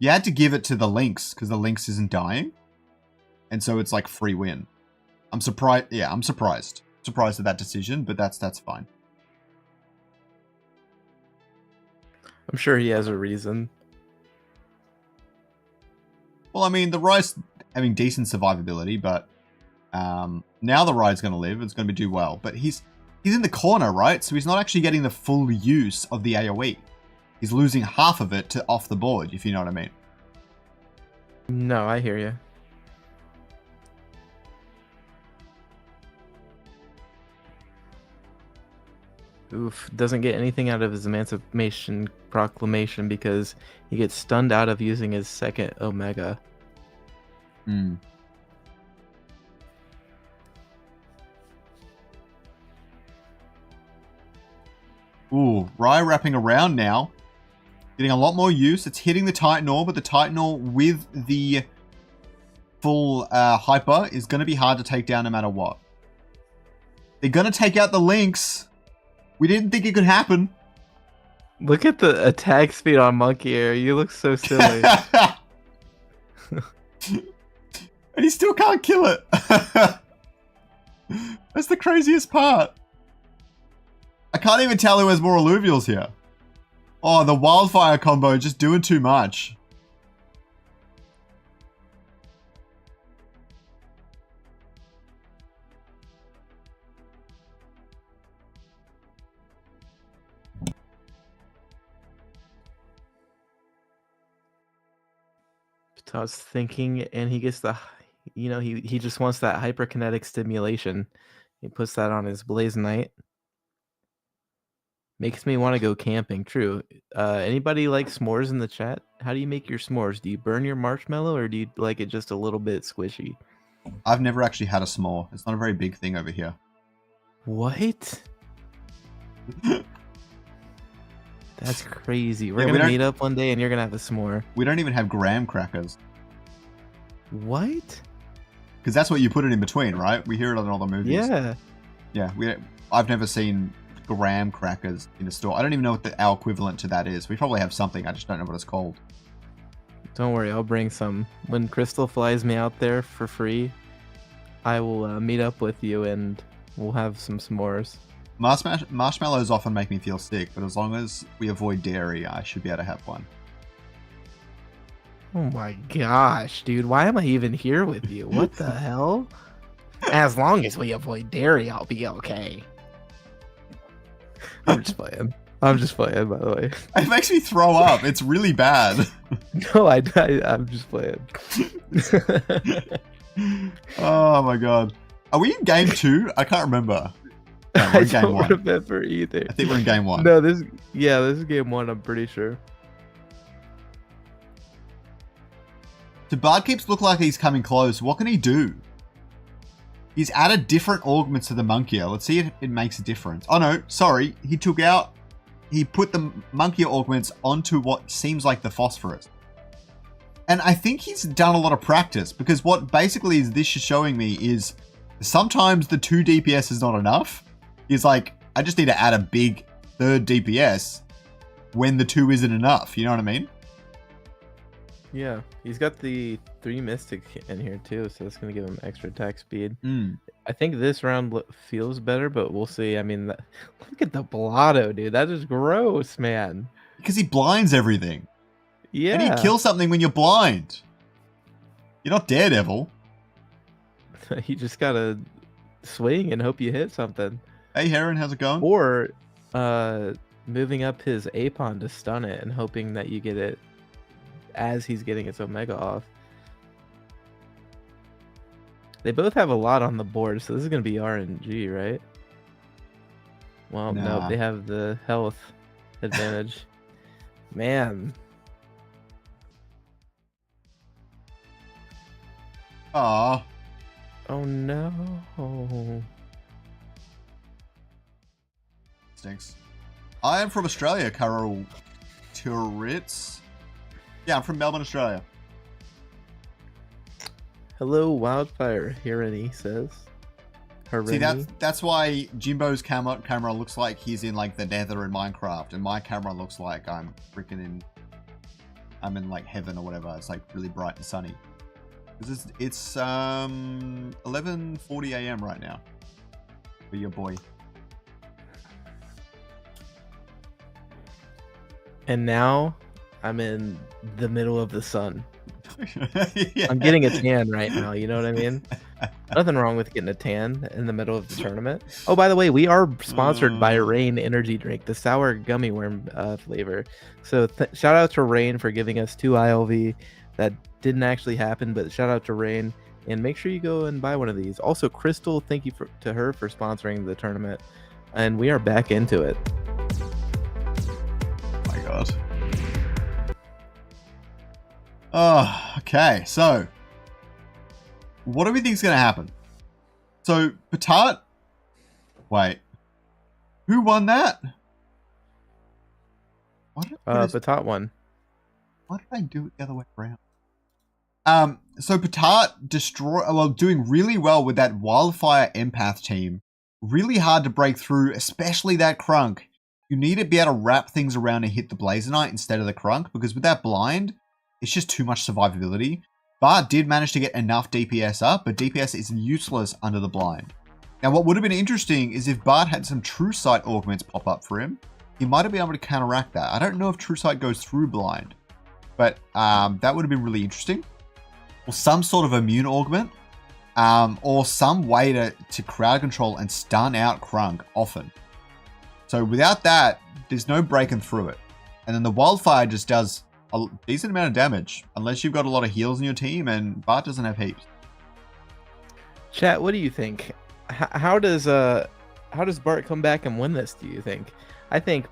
You had to give it to the Lynx, because the Lynx isn't dying. And so it's like free win. I'm surprised. Yeah, I'm surprised. Surprised at that decision, but that's fine. I'm sure he has a reason. Well, I mean, the Rye's having decent survivability, but now the Rye's going to live. It's going to do well. But he's in the corner, right? So he's not actually getting the full use of the AoE. He's losing half of it to off the board, if you know what I mean. No, I hear you. Oof, doesn't get anything out of his Emancipation Proclamation because he gets stunned out of using his second Omega. Hmm. Ooh, Rye wrapping around now. Getting a lot more use. It's hitting the Titan Ore, but the Titan Ore with the full Hyper is going to be hard to take down no matter what. They're going to take out the Lynx. We didn't think it could happen. Look at the attack speed on Monkey Air. You look so silly. And he still can't kill it. That's the craziest part. I can't even tell who has more Illuvials here. Oh, the wildfire combo just doing too much. I was thinking, and he gets the, you know, he just wants that hyperkinetic stimulation. He puts that on his Blaze Knight. Makes me want to go camping. True. Anybody like s'mores in the chat? How do you make your s'mores? Do you burn your marshmallow or do you like it just a little bit squishy? I've never actually had a s'more. It's not a very big thing over here. What? That's crazy. We're gonna meet up one day and you're gonna have a s'more. We don't even have graham crackers. What? Because that's what you put it in between, right? We hear it in all the movies. Yeah. Yeah. I've never seen graham crackers in a store. I don't even know what our equivalent to that is. We probably have something. I just don't know what it's called. Don't worry, I'll bring some. When Crystal flies me out there for free, I will meet up with you and we'll have some s'mores. Marshmallows often make me feel sick, but as long as we avoid dairy, I should be able to have one. Oh my gosh, dude. Why am I even here with you? What the hell? As long as we avoid dairy, I'll be okay. I'm just playing. I'm just playing, by the way. It makes me throw up. It's really bad. No, I'm just playing. Oh my god. Are we in game 2? I can't remember. No, we're in game 1. I don't remember either. I think we're in game 1. No, this is game 1, I'm pretty sure. So Bart keeps looking like he's coming close. What can he do? He's added different augments to the monkey. Let's see if it makes a difference. Oh no, sorry. He put the monkey augments onto what seems like the phosphorus. And I think he's done a lot of practice, because what basically this is showing me is sometimes the 2 DPS is not enough. He's like, I just need to add a big 3rd DPS when the 2 isn't enough. You know what I mean? Yeah, he's got the 3 Mystic in here too, so that's going to give him extra attack speed. I think this round feels better, but we'll see. I mean, look at the blotto, dude. That is gross, man. Because he blinds everything. Yeah. And you kill something when you're blind. You're not Daredevil. You just got to swing and hope you hit something. Hey, Heron, how's it going? Or moving up his Apon to stun it and hoping that you get it as he's getting its Omega off. They both have a lot on the board, so this is going to be RNG, right? Well, no, they have the health advantage. Man. Aww. Oh no. Stinks. I am from Australia, Karl Turritz. Yeah, I'm from Melbourne, Australia. Hello, Wildfire, Hirani says. See, that's why Jimbo's camera looks like he's in like the nether in Minecraft, and my camera looks like I'm freaking I'm in like heaven or whatever. It's like really bright and sunny. It's 11:40 a.m. right now for your boy. And now I'm in the middle of the sun. Yeah. I'm getting a tan right now, you know what I mean? Nothing wrong with getting a tan in the middle of the tournament. Oh, by the way, we are sponsored by Rain Energy Drink, the sour gummy worm flavor. So shout out to Rain for giving us 2 ILV. That didn't actually happen, but shout out to Rain. And make sure you go and buy one of these. Also, Crystal, thank you to her for sponsoring the tournament. And we are back into it. Oh my god. Oh, okay. So, what do we think is going to happen? So, Patat... Wait. Who won that? Patat won. Why did I do it the other way around? So Patat doing really well with that Wildfire Empath team. Really hard to break through, especially that Crunk. You need to be able to wrap things around and hit the Blazonite instead of the Crunk, because with that blind, it's just too much survivability. Bart did manage to get enough DPS up, but DPS is useless under the blind. Now, what would have been interesting is if Bart had some True Sight augments pop up for him, he might have been able to counteract that. I don't know if True Sight goes through blind, but that would have been really interesting. Or some sort of immune augment, or some way to crowd control and stun out Crunk often. So without that, there's no breaking through it. And then the Wildfire just does a decent amount of damage, unless you've got a lot of heals in your team, and Bart doesn't have heaps. Chat, what do you think? How does Bart come back and win this, do you think? I think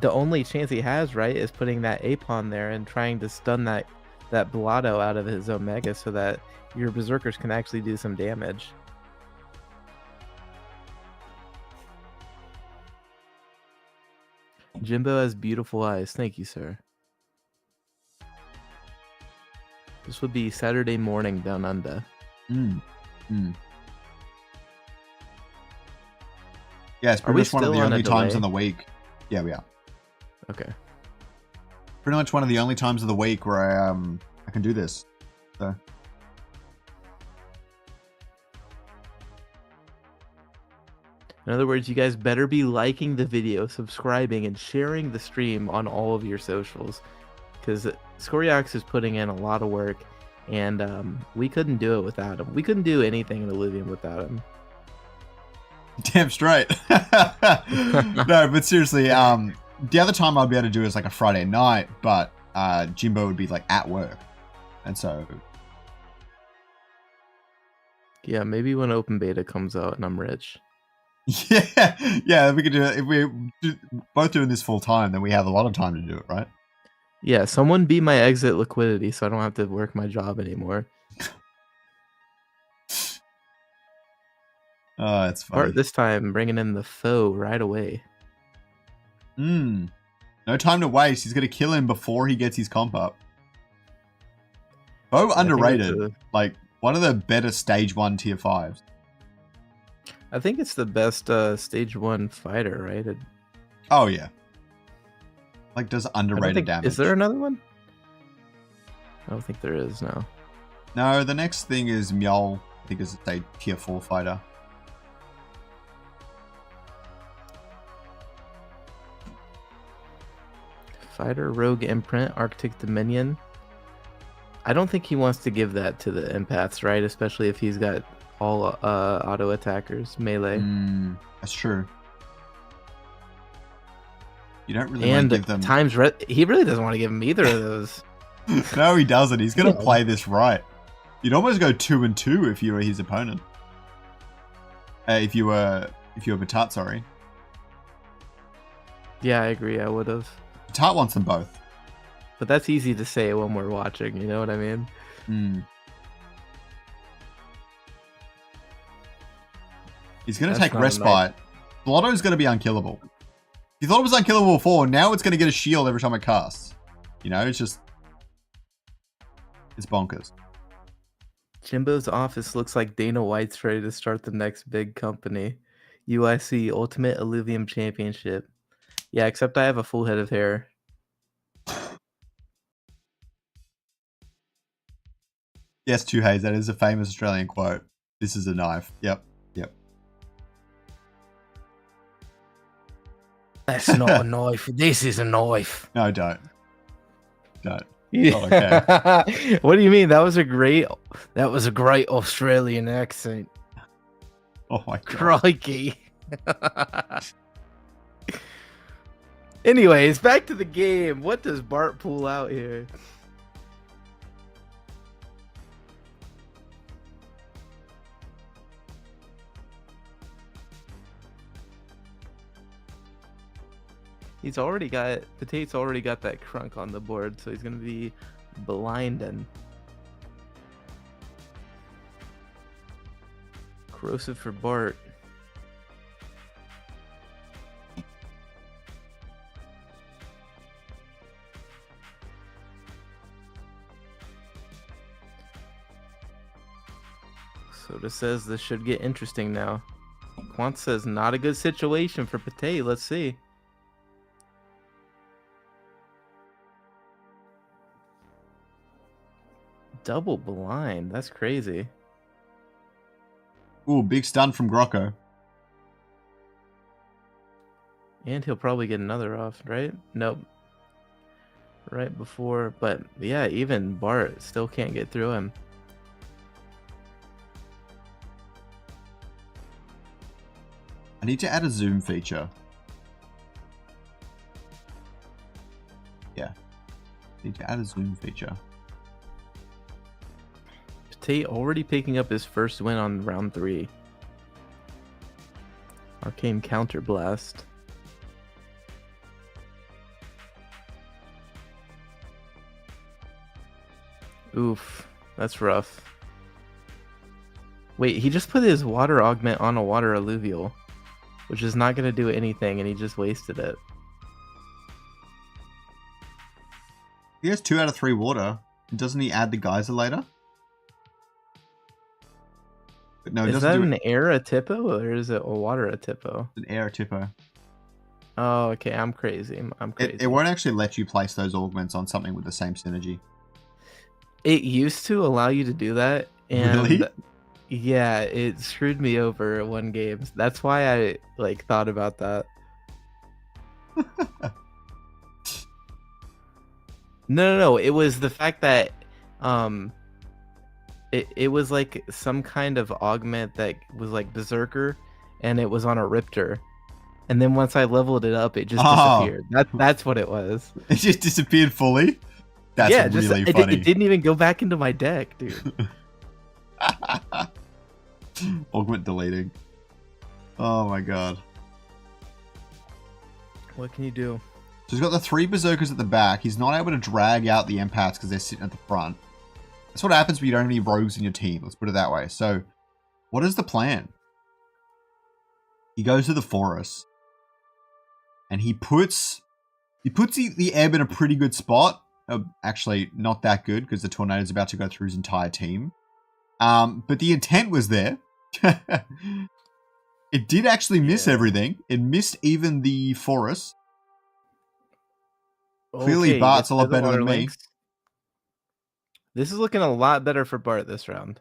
the only chance he has, right, is putting that Apon there and trying to stun that Blotto out of his Omega so that your Berserkers can actually do some damage. Jimbo has beautiful eyes. Thank you, sir. This would be Saturday morning down under. Yeah, it's pretty much one of the only times in the week. Yeah, we are. Okay. Pretty much one of the only times of the week where I can do this. So. In other words, you guys better be liking the video, subscribing, and sharing the stream on all of your socials, because Scoriox is putting in a lot of work, and we couldn't do it without him. We couldn't do anything in Illuvium without him. Damn straight. No, but seriously, the other time I'd be able to do it is like a Friday night, but Jimbo would be like at work, and so yeah, maybe when open beta comes out and I'm rich. Yeah, we could do it. If we're both doing this full time, then we have a lot of time to do it, right? Yeah, someone be my exit liquidity so I don't have to work my job anymore. Oh, it's funny. Bart this time bringing in the foe right away. No time to waste. He's going to kill him before he gets his comp up. Foe underrated. Like, one of the better stage 1 tier 5s. I think it's the best stage 1 fighter, right? Oh, yeah. Like, does underrated damage. Is there another one? I don't think there is, no. No, the next thing is Mjol. I think it's a tier 4 fighter. Fighter, Rogue Imprint, Arctic Dominion. I don't think he wants to give that to the empaths, right? Especially if he's got all auto attackers, melee. That's true. You don't really want to give them... He really doesn't want to give them either of those. No, he doesn't. He's going to play this right. You'd almost go 2 and 2 if you were his opponent. If you were Batat, sorry. Yeah, I agree. I would have. Batat wants them both. But that's easy to say when we're watching, you know what I mean? He's going to take Respite. Blotto's going to be unkillable. You thought it was unkillable before, now it's going to get a shield every time it casts. You know, it's just... It's bonkers. Jimbo's office looks like Dana White's ready to start the next big company. UIC Ultimate Illuvium Championship. Yeah, except I have a full head of hair. Yes, Hayes, that is a famous Australian quote. This is a knife. Yep. That's not a knife. This is a knife. No, don't. Yeah. Oh, okay. What do you mean? That was a great Australian accent. Oh my god. Crikey. Anyways, back to the game. What does Bart pull out here? Patate's already got that crunk on the board, so he's gonna be blinding. Corrosive for Bart. Soda says this should get interesting now. Quant says not a good situation for Patate. Let's see. Double blind. That's crazy. Ooh, big stun from Grocco. And he'll probably get another off, right? Nope. Right before, but yeah, even Bart still can't get through him. I need to add a zoom feature. Yeah. Need to add a zoom feature. Tate already picking up his first win on round 3. Arcane Counterblast. Oof, that's rough. Wait, he just put his water augment on a water alluvial, which is not going to do anything, and he just wasted it. He has 2 out of 3 water. Doesn't he add the geyser later? But no, is that an air Atippo or is it a water Atippo? An air Atippo. Oh, okay. I'm crazy. It won't actually let you place those augments on something with the same synergy. It used to allow you to do that. And really? Yeah, it screwed me over at one game. That's why I thought about that. No. It was the fact that it was like some kind of augment that was like Berserker, and it was on a Riptor. And then once I leveled it up, it just disappeared. That's what it was. It just disappeared fully? That's really funny. It didn't even go back into my deck, dude. Augment deleting. Oh my god. What can you do? So he's got the 3 Berserkers at the back. He's not able to drag out the empaths because they're sitting at the front. That's what happens when you don't have any rogues in your team. Let's put it that way. So, what is the plan? He goes to the forest. And he puts the ebb in a pretty good spot. Actually, not that good because the tornado's about to go through his entire team. But the intent was there. It did actually miss everything. It missed even the forest. Clearly, Bart's a lot better than me. This is looking a lot better for Bart this round.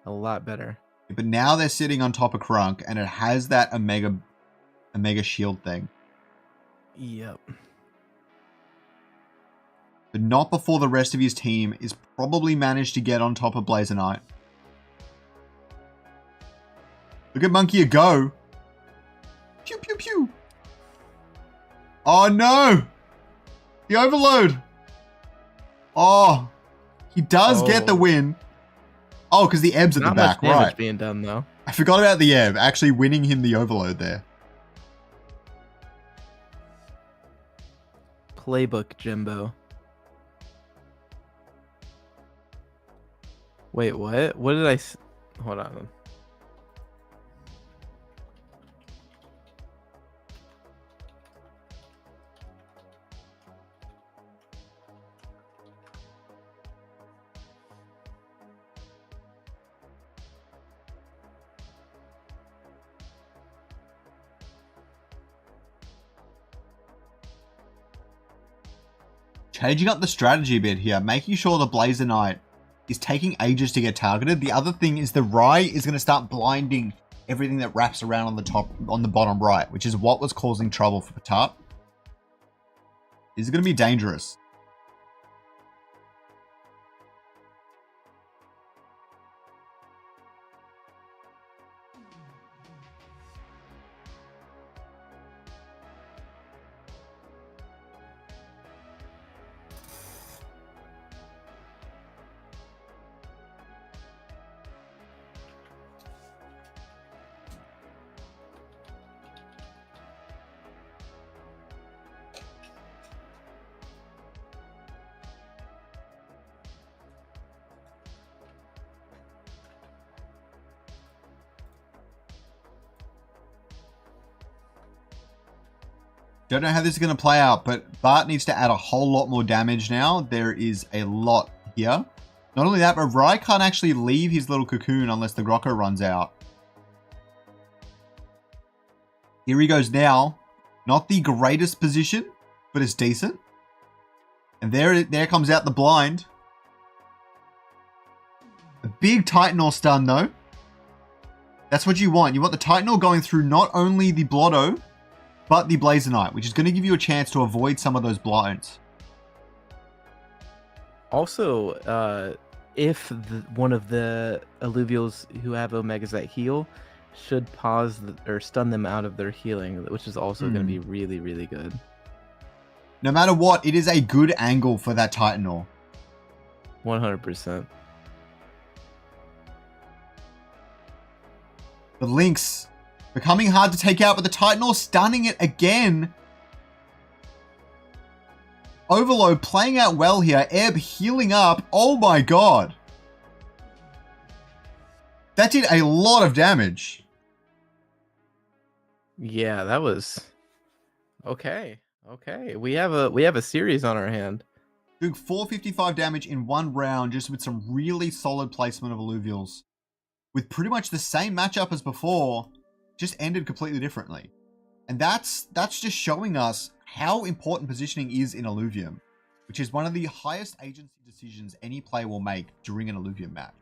A lot better. But now they're sitting on top of Crunk, and it has that Omega shield thing. Yep. But not before the rest of his team is probably managed to get on top of Blazer Knight. Look at Monkey go. Pew, pew, pew. Oh, no. The overload. Oh, he does get the win. Oh, because the Ebb's at the back, not much damage right? Being done though. I forgot about the Ebb actually winning him the overload there. Playbook Jimbo. Wait, what? What did I? Hold on. Changing up the strategy a bit here, making sure the Blazer Knight is taking ages to get targeted. The other thing is the Rye is going to start blinding everything that wraps around on the bottom right, which is what was causing trouble for Patat. This is going to be dangerous. Don't know how this is going to play out, but Bart needs to add a whole lot more damage now. There is a lot here. Not only that, but Rye can't actually leave his little cocoon unless the Grocko runs out. Here he goes now. Not the greatest position, but it's decent. And there comes out the blind. A big Titanor stun, though. That's what you want. You want the Titanor going through not only the Blotto, but the Blazer Knight, which is going to give you a chance to avoid some of those blinds. Also, if one of the Illuvials who have Omegas that heal should pause or stun them out of their healing, which is also going to be really, really good. No matter what, it is a good angle for that Titanor. 100%. The Lynx becoming hard to take out, but the Titanor stunning it again. Overload playing out well here. Ebb healing up. Oh my god. That did a lot of damage. Yeah, that was okay. Okay, we have a series on our hand. Doing 455 damage in one round, just with some really solid placement of Illuvials. With pretty much the same matchup as before, just ended completely differently. And that's just showing us how important positioning is in Illuvium, which is one of the highest agency decisions any player will make during an Illuvium match.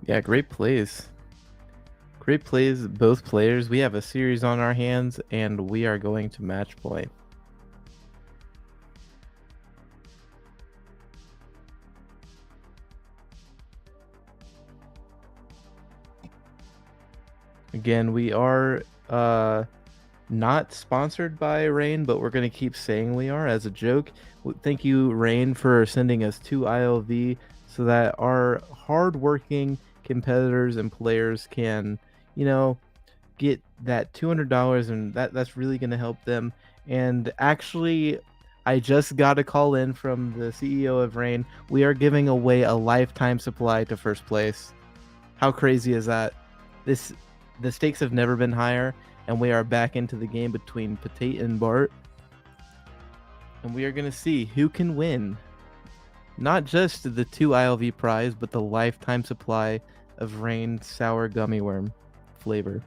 Yeah, great plays. Great plays, both players. We have a series on our hands, and we are going to match point. Again, we are not sponsored by Rain, but we're going to keep saying we are as a joke. Thank you, Rain, for sending us 2 ILV so that our hardworking competitors and players can, you know, get that $200, and that's really going to help them. And actually, I just got a call in from the CEO of Rain. We are giving away a lifetime supply to first place. How crazy is that? The stakes have never been higher, and we are back into the game between Potate and Bart. And we are gonna see who can win. Not just the 2 ILV prize, but the lifetime supply of Rain sour gummy worm flavor.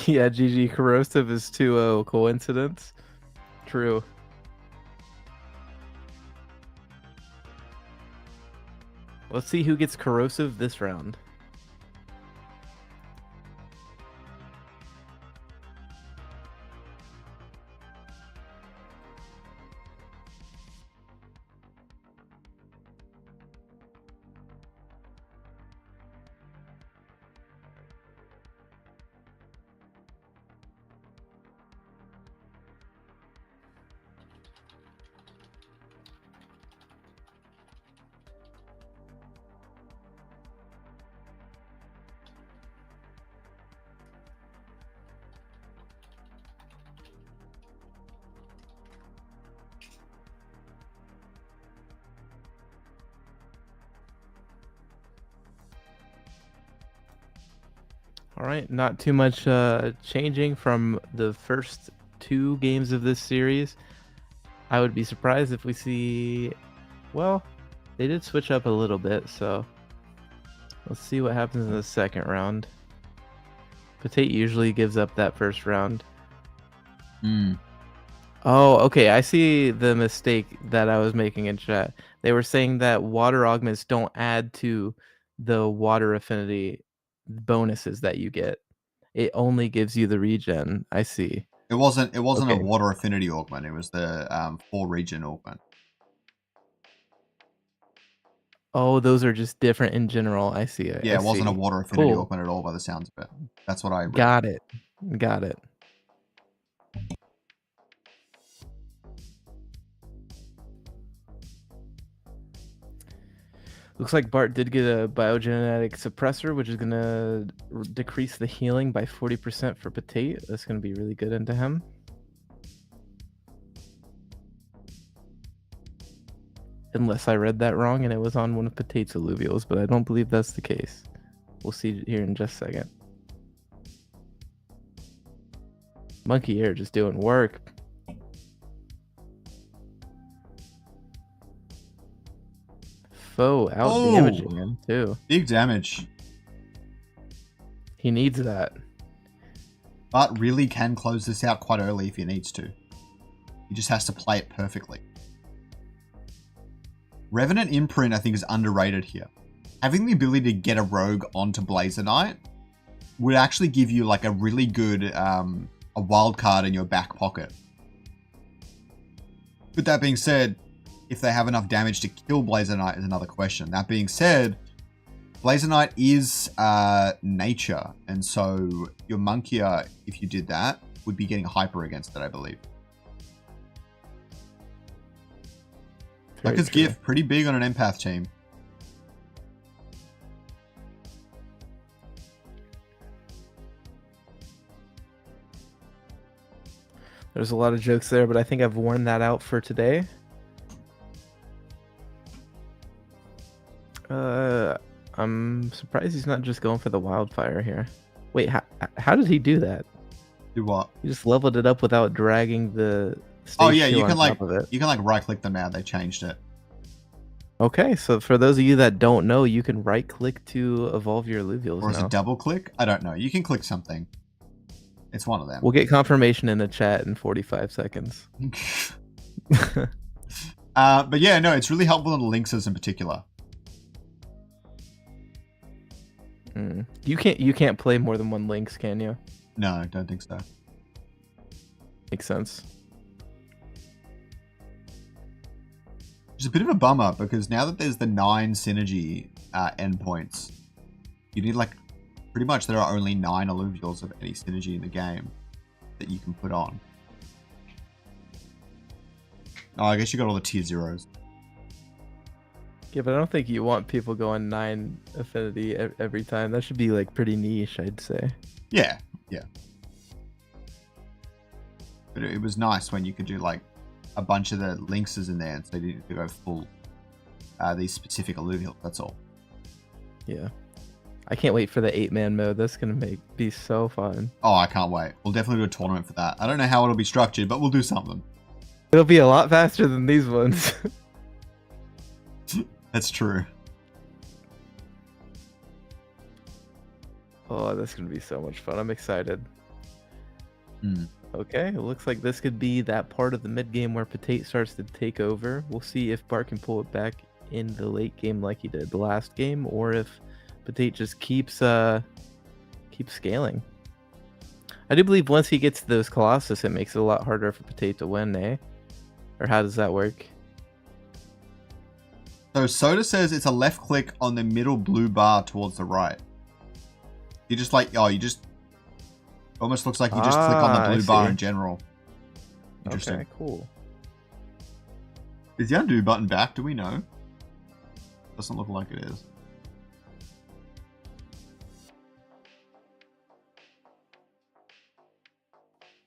Yeah, GG corrosive is 2-0. Coincidence? True. Let's see who gets corrosive this round. All right, not too much changing from the first 2 games of this series. I would be surprised if we see, well, they did switch up a little bit, so let's see what happens in the second round. Potate usually gives up that first round. Oh, okay, I see the mistake that I was making in chat. They were saying that water augments don't add to the water affinity bonuses that you get. It only gives you the regen. I see. It wasn't Okay. a water affinity augment. It was the 4 regen augment. Oh, those are just different in general. I see it. Yeah, I it wasn't a see. water affinity Cool. augment at all by the sounds of it. That's what I read. Got it. Got it. Looks like Bart did get a biogenetic suppressor, which is going to decrease the healing by 40% for Potate. That's going to be really good into him. Unless I read that wrong and it was on one of Potate's Illuvials, but I don't believe that's the case. We'll see here in just a second. Monkey Ear just doing work. Foe out damaging him too. Big damage. He needs that. Bart really can close this out quite early if he needs to. He just has to play it perfectly. Revenant Imprint, I think, is underrated here. Having the ability to get a rogue onto Blazer Knight would actually give you like a really good a wild card in your back pocket. With that being said, if they have enough damage to kill Blazer Knight is another question. That being said, Blazer Knight is nature, and so your Monkier, if you did that, would be getting hyper against it, I believe. Like his gift, pretty big on an empath team. There's a lot of jokes there, but I think I've worn that out for today. I'm surprised he's not just going for the wildfire here. Wait, how did he do that? Do what? He just leveled it up without dragging the stage oh yeah, shield you can on top of it. You can like right click them now. They changed it. Okay, so for those of you that don't know, you can right click to evolve your Illuvials. Or is it double click? I don't know. You can click something. It's one of them. We'll get confirmation in the chat in 45 seconds. But yeah, no, it's really helpful on the Lynxes in particular. You can't play more than one Lynx, can you? No, I don't think so. Makes sense. Which is a bit of a bummer because now that there's the 9 synergy endpoints, you need like pretty much there are only 9 Illuvials of any synergy in the game that you can put on. Oh, I guess you got all the tier 0s. Yeah, but I don't think you want people going 9 affinity every time. That should be like pretty niche, I'd say. Yeah, yeah. But it was nice when you could do like a bunch of the Lynxes in there, and so you didn't have to go full these specific Illuvials. That's all. Yeah. I can't wait for the 8-man mode. That's gonna be so fun. Oh, I can't wait. We'll definitely do a tournament for that. I don't know how it'll be structured, but we'll do something. It'll be a lot faster than these ones. That's true. Oh, that's gonna be so much fun. I'm excited. Mm. Okay, it looks like this could be that part of the mid game where Potate starts to take over. We'll see if Bart can pull it back in the late game like he did the last game, or if Potate just keeps scaling. I do believe once he gets those Colossus, it makes it a lot harder for Potate to win, eh? Or how does that work? So Soda says it's a left click on the middle blue bar towards the right. You just like, oh, you just almost looks like you just click on the blue bar in general. Interesting. Okay, cool. Is the undo button back? Do we know? Doesn't look like it is.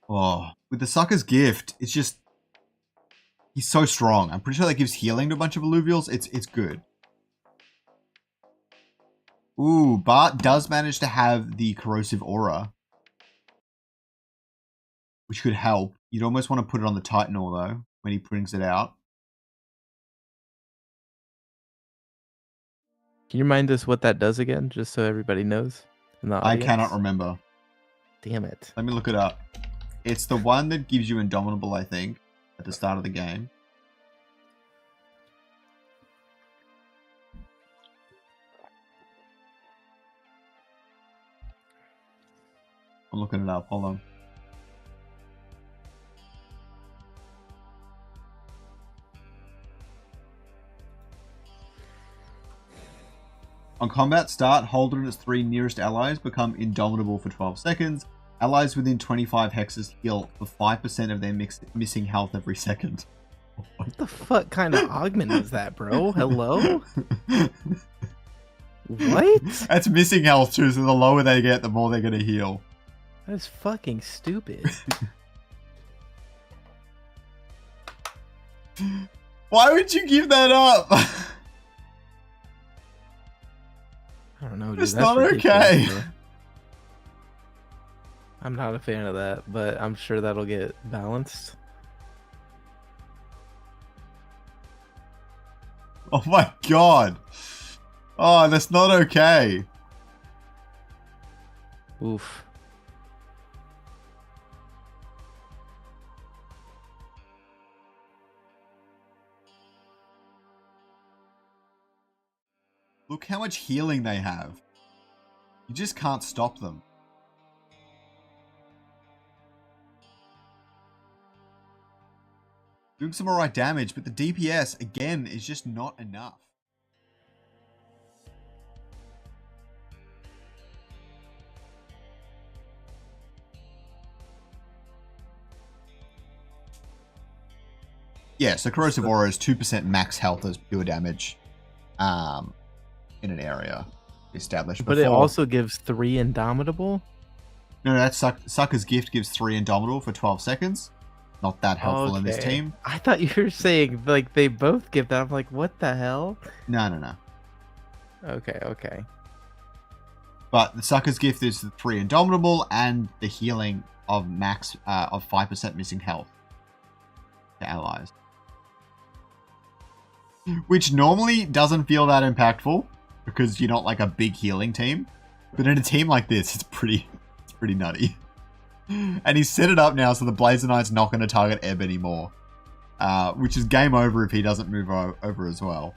Oh, with the Sucker's Gift, it's just... He's so strong. I'm pretty sure that gives healing to a bunch of Illuvials. It's good. Ooh, Bart does manage to have the Corrosive Aura, which could help. You'd almost want to put it on the Titanor, though, when he brings it out. Can you remind us what that does again, just so everybody knows? I cannot remember. Damn it. Let me look it up. It's the one that gives you Indomitable, I think, at the start of the game. I'm looking it up. Hold on. On combat start, hold it and its 3 nearest allies become indomitable for 12 seconds. Allies within 25 hexes heal for 5% of their missing health every second. What the fuck kind of augment is that, bro? Hello? What? That's missing health too, so the lower they get, the more they're going to heal. That is fucking stupid. Why would you give that up? I don't know, dude. It's That's not ridiculous, okay. bro. I'm not a fan of that, but I'm sure that'll get balanced. Oh my god. Oh, that's not okay. Oof. Look how much healing they have. You just can't stop them. Doing some alright damage, but the DPS, again, is just not enough. Yeah, so Corrosive Aura is 2% max health as pure damage in an area established before. But it also gives 3 Indomitable? No, that's Sucker's Gift gives 3 Indomitable for 12 seconds. Not that helpful in this team. I thought you were saying, like, they both give that. I'm like, what the hell? No. Okay. But the Sucker's Gift is the 3 Indomitable and the healing of max of 5% missing health to allies. Which normally doesn't feel that impactful because you're not like a big healing team. But in a team like this, it's pretty nutty. And he's set it up now so the Blazer Knight's not going to target Ebb anymore. Which is game over if he doesn't move over as well.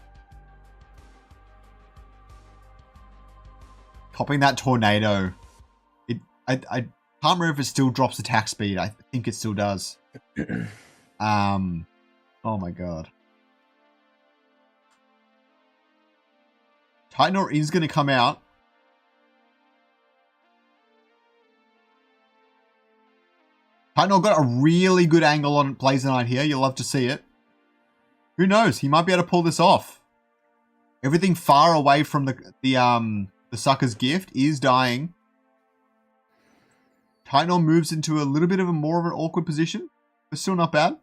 Copping that tornado. Can't remember if it still drops attack speed. I think it still does. Oh my god. Titanor is going to come out. Titanor got a really good angle on Blazonite here. You'll love to see it. Who knows? He might be able to pull this off. Everything far away from the sucker's gift is dying. Titanor moves into a little bit of more of an awkward position, but still not bad.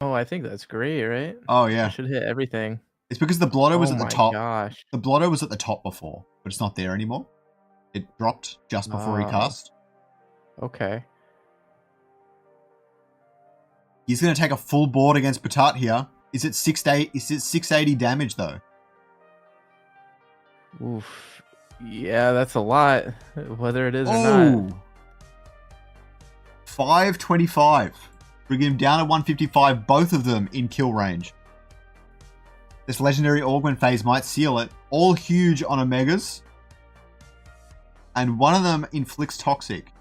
Oh, I think that's great, right? Oh, yeah. I should hit everything. It's because the Blotto was at the top. Gosh. The Blotto was at the top before, but it's not there anymore. It dropped just before he cast. Okay. He's going to take a full board against Batat here. Is it 680 damage, though? Oof. Yeah, that's a lot, whether it is or not. 525. Bring him down to 155, both of them in kill range. This legendary Augment phase might seal it. All huge on Omegas. And one of them inflicts Toxic.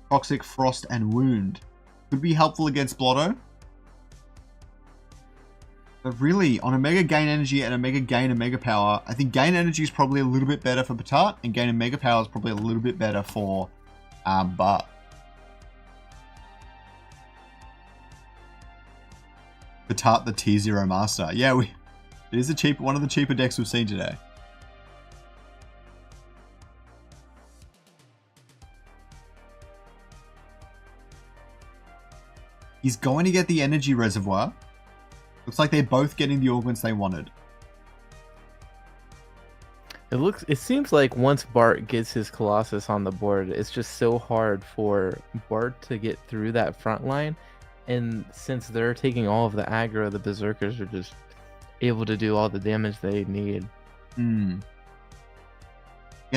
Toxic, Frost, and Wound. Could be helpful against Blotto. But really, on Omega gain energy and Omega gain Omega power, I think gain energy is probably a little bit better for Batat, and gain Omega power is probably a little bit better for Bart. Batat the T0 Master. Yeah, it is one of the cheaper decks we've seen today. He's going to get the energy reservoir. Looks like they're both getting the augments they wanted. It seems like once Bart gets his Colossus on the board, it's just so hard for Bart to get through that front line. And since they're taking all of the aggro, the Berserkers are just able to do all the damage they need. Yeah,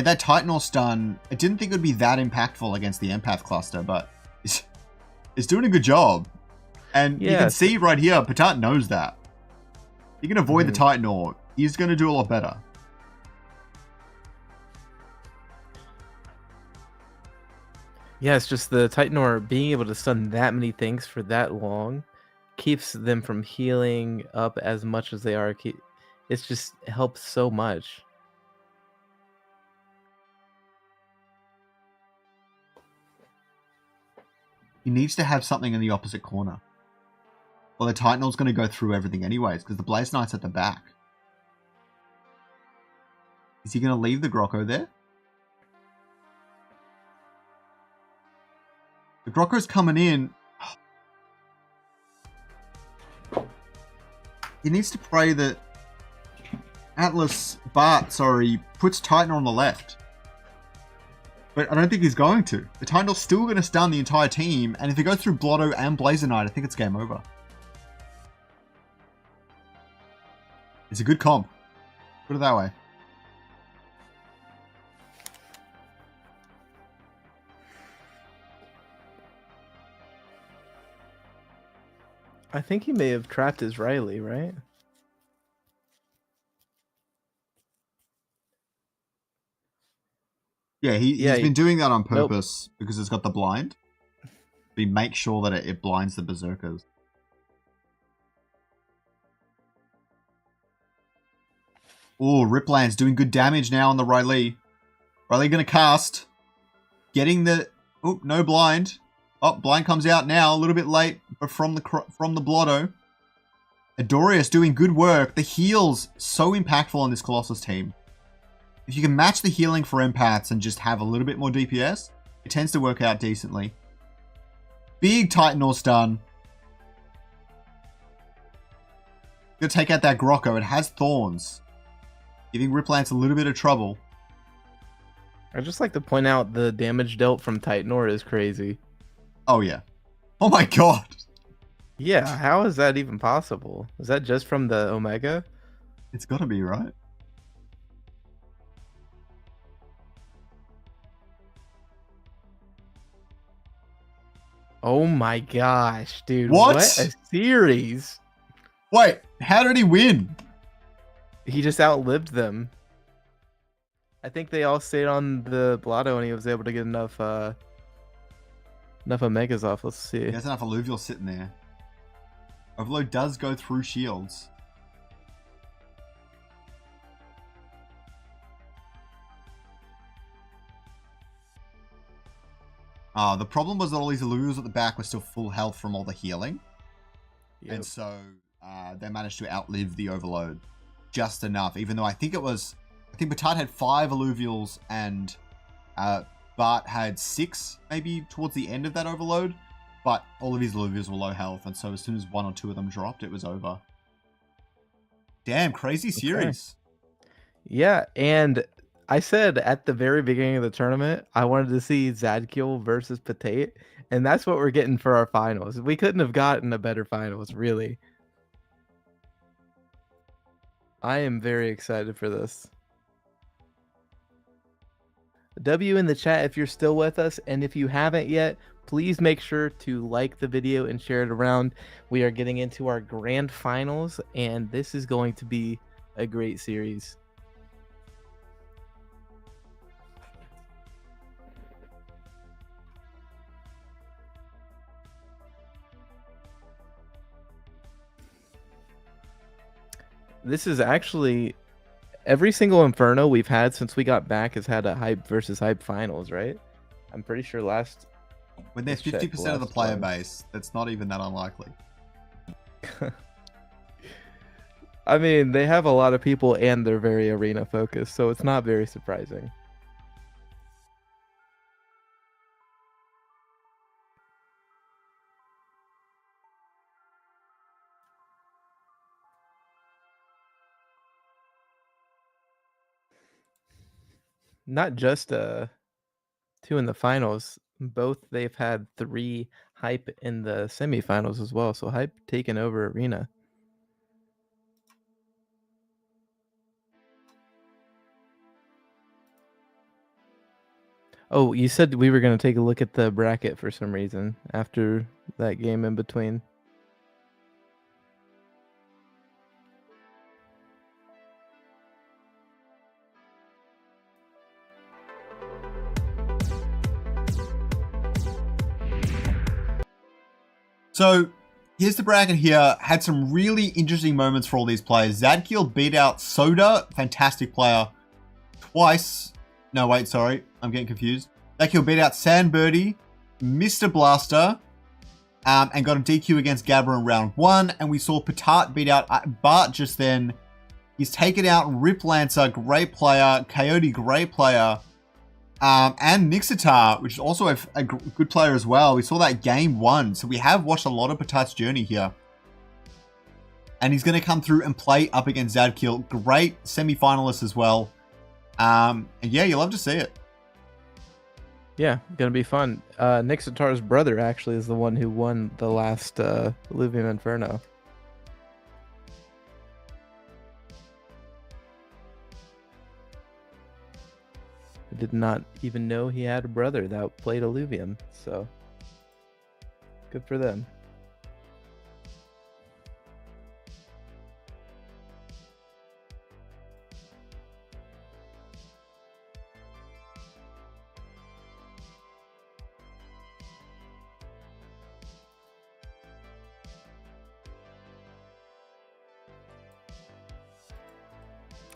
that Titanor stun, I didn't think it would be that impactful against the Empath cluster, but it's doing a good job. And you can see right here, Batat knows that. You can avoid the Titanor. He's going to do a lot better. Yeah, it's just the Titanor being able to stun that many things for that long keeps them from healing up as much as they are. It's just helps so much. He needs to have something in the opposite corner. Well, the Titanor's going to go through everything anyways, because the Blaze Knight's at the back. Is he going to leave the Grocko there? The Grocko's coming in. He needs to pray that Bart, puts Titanor on the left. But I don't think he's going to. The Titanor's still going to stun the entire team, and if he goes through Blotto and Blazer Knight, I think it's game over. It's a good comp. Put it that way. I think he may have trapped his Riley, right? Yeah, he's been doing that on purpose because it's got the blind. He makes sure that it blinds the Berserkers. Oh, Ripland's doing good damage now on the Riley. Riley going to cast. Getting the... Oh, no blind. Oh, blind comes out now, a little bit late, but from the Blotto. Adorius doing good work. The heal's so impactful on this Colossus team. If you can match the healing for empaths and just have a little bit more DPS, it tends to work out decently. Big Titanor stun. Gonna take out that Grocko. It has thorns. Giving Riplance a little bit of trouble. I just like to point out the damage dealt from Titanor is crazy. Oh, yeah. Oh, my God. Yeah, how is that even possible? Is that just from the Omega? It's got to be, right? Oh, my gosh, dude. What a series. Wait, how did he win? He just outlived them. I think they all stayed on the Blotto and he was able to get enough Omegas off. Let's see. He has enough Illuvial sitting there. Overload does go through shields. The problem was that all these Illuvials at the back were still full health from all the healing. Yep. And so they managed to outlive the Overload just enough, even though I think Bart had 5 Illuvials and Bart had 6 maybe towards the end of that Overload, but all of his Illuvials were low health, and so as soon as 1 or 2 of them dropped, it was over. Damn, crazy series. Okay. Yeah, and I said at the very beginning of the tournament, I wanted to see Zad Kill versus Potate, and that's what we're getting for our finals. We couldn't have gotten a better finals, really. I am very excited for this. W in the chat if you're still with us, and if you haven't yet, please make sure to like the video and share it around. We are getting into our grand finals, and this is going to be a great series. This is actually every single Inferno we've had since we got back has had a hype versus hype finals, right? I'm pretty sure last. When they're 50% of the player base, that's not even that unlikely. I mean, they have a lot of people and they're very arena focused, so it's not very surprising. Not just 2 in the finals, both they've had 3 hype in the semifinals as well, so hype taken over arena. Oh, you said we were going to take a look at the bracket for some reason after that game in between. So here's the bracket here. Had some really interesting moments for all these players. Zad Kill beat out Soda, fantastic player, twice. No, wait, sorry. I'm getting confused. Zad Kill beat out Sandbirdie, Mr. Blaster, and got a DQ against Gabba in round 1. And we saw Patat beat out Bart just then. He's taken out Rip Lancer, great player, Coyote, great player. And Nixitar, which is also a good player as well. We saw that game 1, so we have watched a lot of Patat's journey here. And he's going to come through and play up against Zad Kill. Great semi-finalist as well. And yeah, you love to see it. Yeah, gonna be fun. Nixitar's brother actually is the one who won the last Illuvium Inferno. I did not even know he had a brother that played Illuvium, so good for them.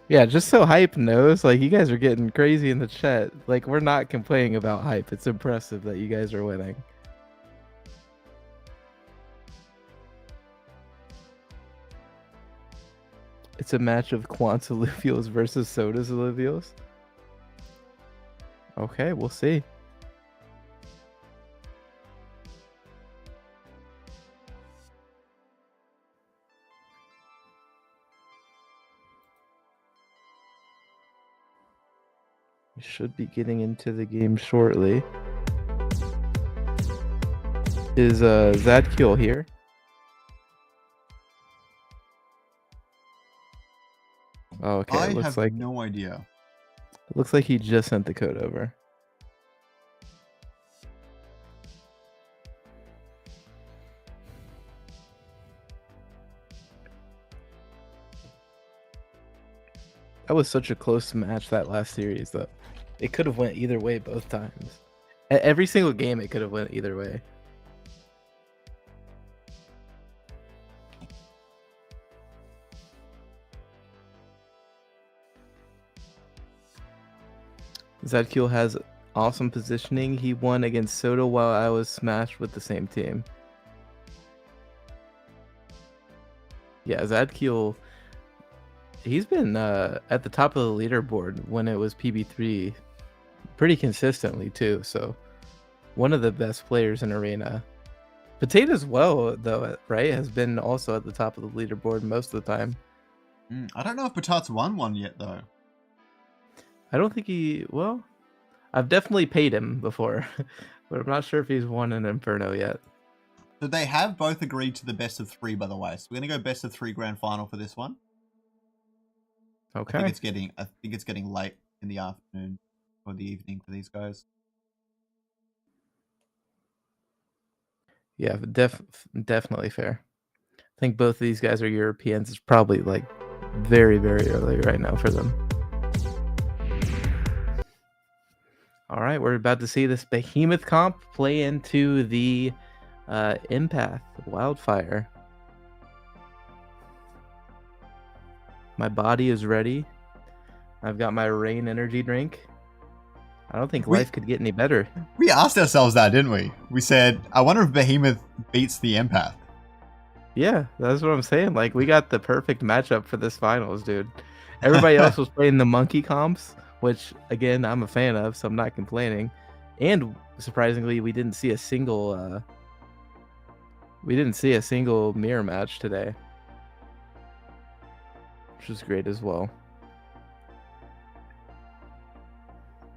Yeah, just so Hype knows, like, you guys are getting crazy in the chat. Like, we're not complaining about Hype. It's impressive that you guys are winning. It's a match of Quant's Illuvials versus Soda's Illuvials. Okay, we'll see. We should be getting into the game shortly. Is Zad Kill here? Oh, okay. I Looks have like no idea. It looks like he just sent the code over. That was such a close match that last series, though. It could have went either way both times. Every single game, it could have went either way. Zad Kill has awesome positioning. He won against Soda while I was smashed with the same team. Yeah, Zad Kill, he's been at the top of the leaderboard when it was PB3 pretty consistently too. So one of the best players in Arena. Potato as well, though, right? Has been also at the top of the leaderboard most of the time. I don't know if Batat's won one yet, though. I don't think he... Well, I've definitely paid him before, but I'm not sure if he's won an Inferno yet. So they have both agreed to the best of 3, by the way. So we're going to go best of 3 grand final for this one. Okay. I think it's getting late in the afternoon or the evening for these guys. Yeah, definitely fair. I think both of these guys are Europeans. It's probably like very, very early right now for them. All right, we're about to see this behemoth comp play into the empath wildfire. My body is ready. I've got my rain energy drink. I don't think life could get any better. We asked ourselves that, didn't we? We said, I wonder if Behemoth beats the empath. Yeah, that's what I'm saying. Like, we got the perfect matchup for this finals, dude. Everybody else was playing the monkey comps, which, again, I'm a fan of, so I'm not complaining. And, surprisingly, we didn't see a single mirror match today, which was great as well.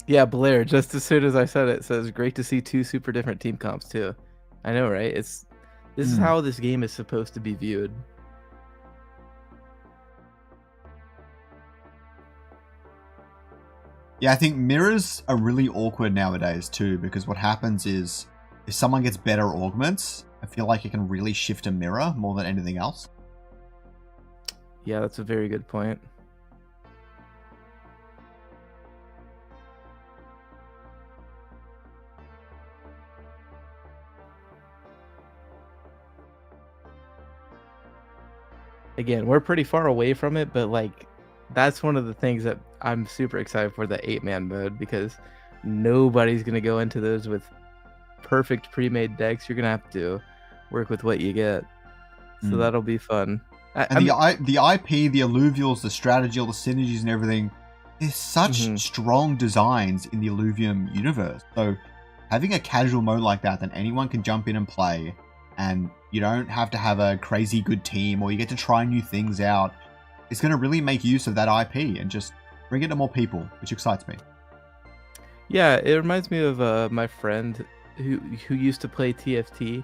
Yeah, Blair, just as soon as I said it, says, great to see 2 super different team comps, too. I know, right? This is how this game is supposed to be viewed. Yeah, I think mirrors are really awkward nowadays, too, because what happens is, if someone gets better augments, I feel like it can really shift a mirror more than anything else. Yeah, that's a very good point. Again, we're pretty far away from it, but like that's one of the things that I'm super excited for, the 8-man mode, because nobody's going to go into those with perfect pre-made decks. You're going to have to work with what you get. So that'll be fun. And the IP, the Illuvials, the strategy, all the synergies and everything, there's such strong designs in the Illuvium universe. So having a casual mode like that anyone can jump in and play, and you don't have to have a crazy good team, or you get to try new things out, it's going to really make use of that IP and just bring it to more people, which excites me. Yeah, it reminds me of my friend who used to play TFT.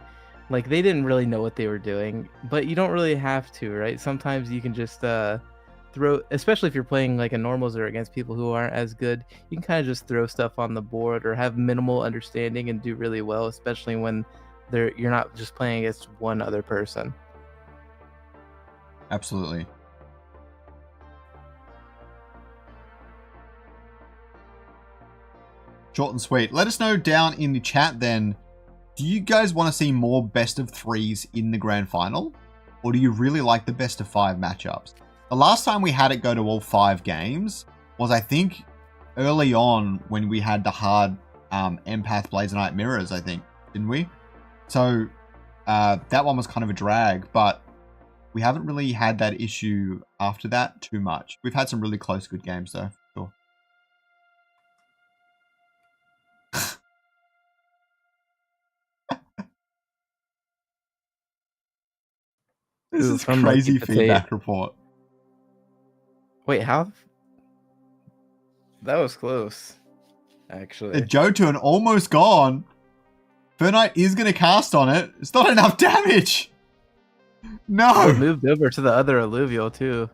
Like, they didn't really know what they were doing, but you don't really have to, right? Sometimes you can just throw, especially if you're playing like a normals or against people who aren't as good, you can kind of just throw stuff on the board or have minimal understanding and do really well, especially when you're not just playing against one other person. Absolutely. Short and sweet. Let us know down in the chat then, do you guys want to see more best of 3s in the grand final? Or do you really like the best of 5 matchups? The last time we had it go to all 5 games was, I think, early on when we had the hard Empath Blazonite mirrors, I think, didn't we? So that one was kind of a drag, but we haven't really had that issue after that too much. We've had some really close, good games though, for sure. This is crazy feedback report. Wait, how? That was close, actually. The Jotun almost gone. Fernite is going to cast on it. It's not enough damage. No. It moved over to the other Illuvial too.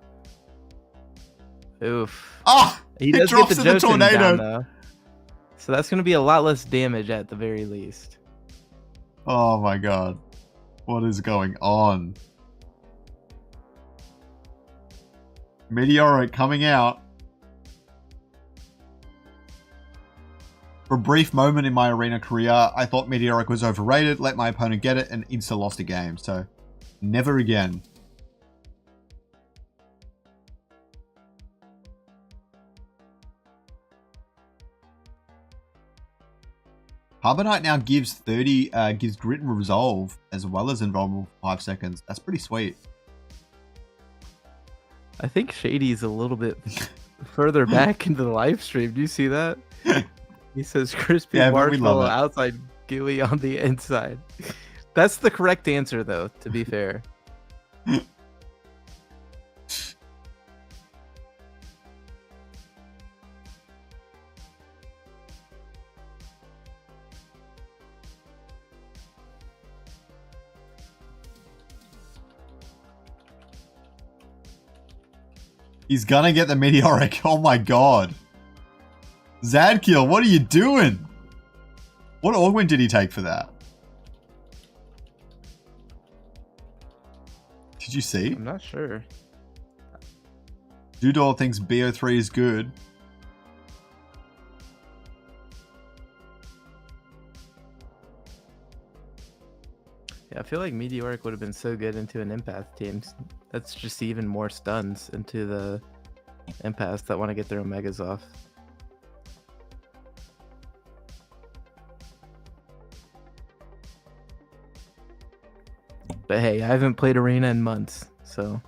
Oof. Ah! He does drops get the Jotun in the tornado. Down, so that's going to be a lot less damage at the very least. Oh my god. What is going on? Meteorite coming out. For a brief moment in my arena career, I thought Meteoric was overrated, let my opponent get it, and insta lost a game. So, never again. Harbor Knight now gives 30, gives Grit and Resolve as well as Invulnerable for 5 seconds. That's pretty sweet. I think Shady's a little bit further back into the live stream. Do you see that? He says crispy marshmallow outside, gooey on the inside. That's the correct answer, though, to be fair. He's gonna get the Meteoric. Oh my god. Zad Kill, what are you doing? What augment did he take for that? Did you see? I'm not sure. Dudor thinks BO3 is good. Yeah, I feel like Meteoric would have been so good into an empath team. That's just even more stuns into the empaths that want to get their omegas off. But hey, I haven't played Arena in months, so...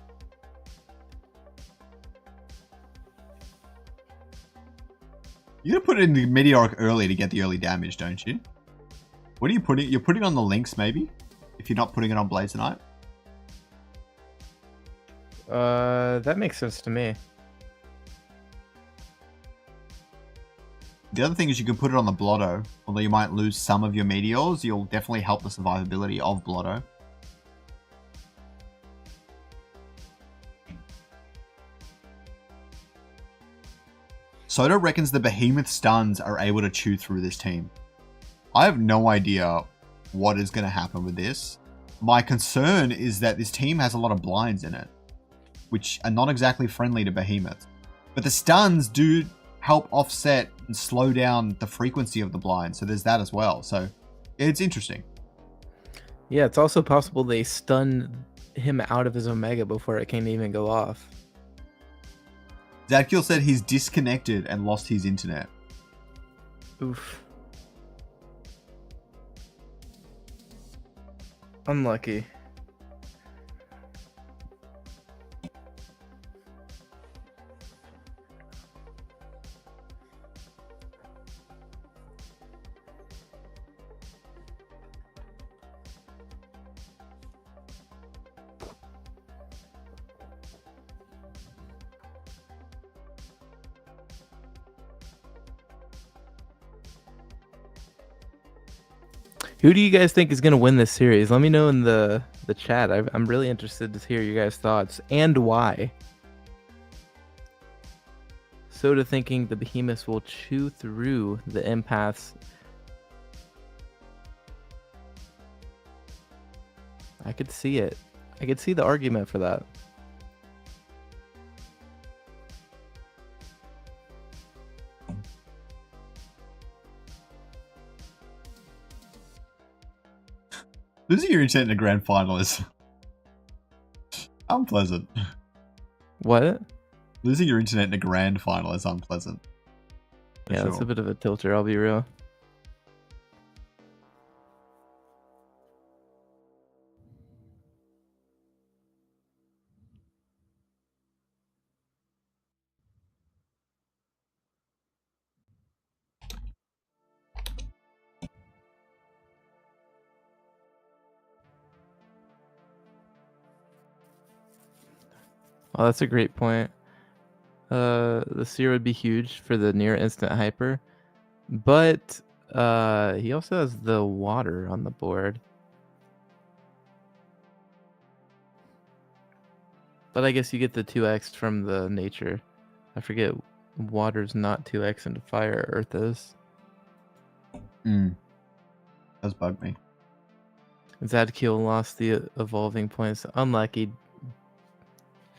You're gonna put it in the Meteoric early to get the early damage, don't you? What are you putting? You're putting it on the Lynx, maybe? If you're not putting it on Blazer Knight? That makes sense to me. The other thing is you can put it on the Blotto. Although you might lose some of your meteors, you'll definitely help the survivability of Blotto. Soda reckons the Behemoth stuns are able to chew through this team. I have no idea what is going to happen with this. My concern is that this team has a lot of blinds in it, which are not exactly friendly to Behemoth. But the stuns do help offset and slow down the frequency of the blind, so there's that as well. So it's interesting. Yeah, it's also possible they stun him out of his Omega before it can even go off. Zad Kill said he's disconnected and lost his internet. Oof. Unlucky. Who do you guys think is going to win this series? Let me know in the chat. I'm really interested to hear your guys' thoughts and why. Soda thinking the Behemoths will chew through the empaths. I could see it. I could see the argument for that. Losing your internet in a grand final is unpleasant. What? Losing your internet in a grand final is unpleasant. Yeah, that's a bit of a tilter, I'll be real. Oh, that's a great point. The Seer would be huge for the near instant hyper, but he also has the water on the board. But I guess you get the 2x from the nature. I forget water's not 2x into fire, earth is. Does bug me. Zad Kill lost the evolving points. Unlucky.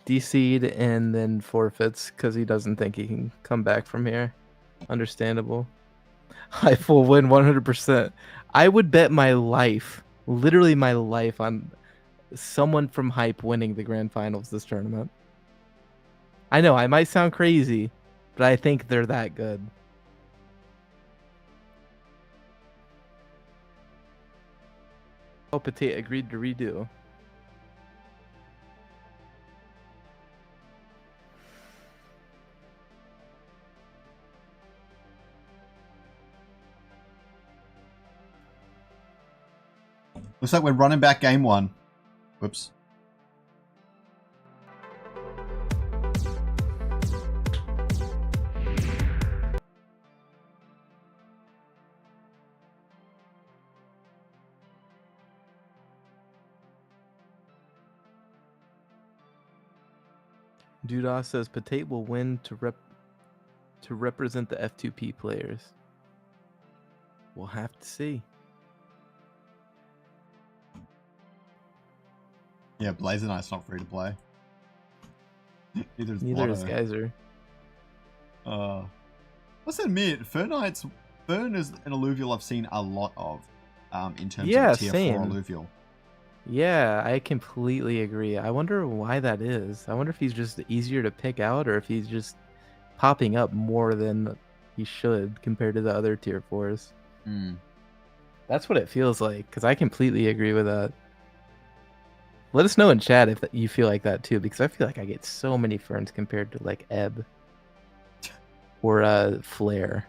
DC'd and then forfeits because he doesn't think he can come back from here. Understandable. Hype will win 100%. I would bet my life, literally my life, on someone from Hype winning the grand finals this tournament. I know I might sound crazy, but I think they're that good. Oh, Pate agreed to redo. Looks like we're running back game one. Whoops. Dudas says Pate will win to represent the F2P players. We'll have to see. Yeah, Blazer Knight's not free to play. Neither is Geyser. Let's admit, Fern is an alluvial I've seen a lot of in terms Yeah, of tier same. 4 alluvial. Yeah, I completely agree. I wonder why that is. I wonder if he's just easier to pick out or if he's just popping up more than he should compared to the other tier 4s. That's what it feels like, because I completely agree with that. Let us know in chat if you feel like that too, because I feel like I get so many ferns compared to like Ebb or Flare.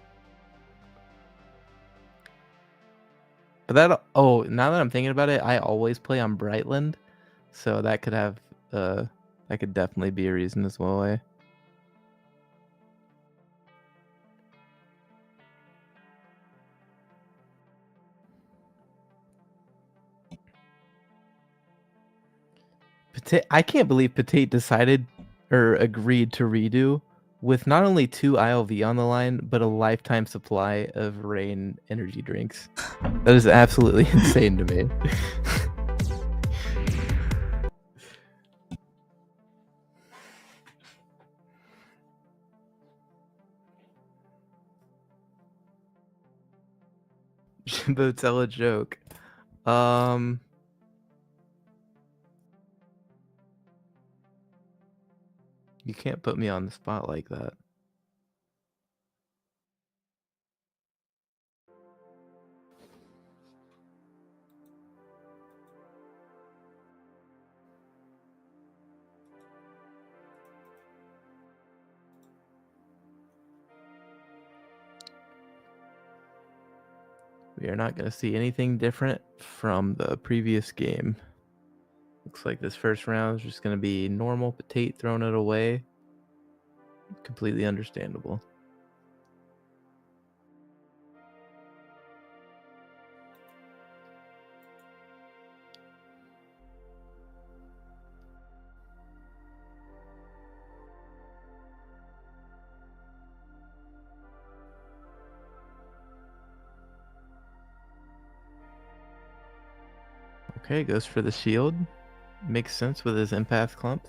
But that, oh, now that I'm thinking about it, I always play on Brightland, so that could have, that could definitely be a reason as well. I can't believe Pate decided or agreed to redo with not only 2 ILV on the line, but a lifetime supply of Rain energy drinks. That is absolutely insane to me. Jimbo, tell a joke. You can't put me on the spot like that. We are not going to see anything different from the previous game. Looks like this first round is just going to be normal. Pate throwing it away. Completely understandable. Okay, goes for the shield. Makes sense with his empath clumps.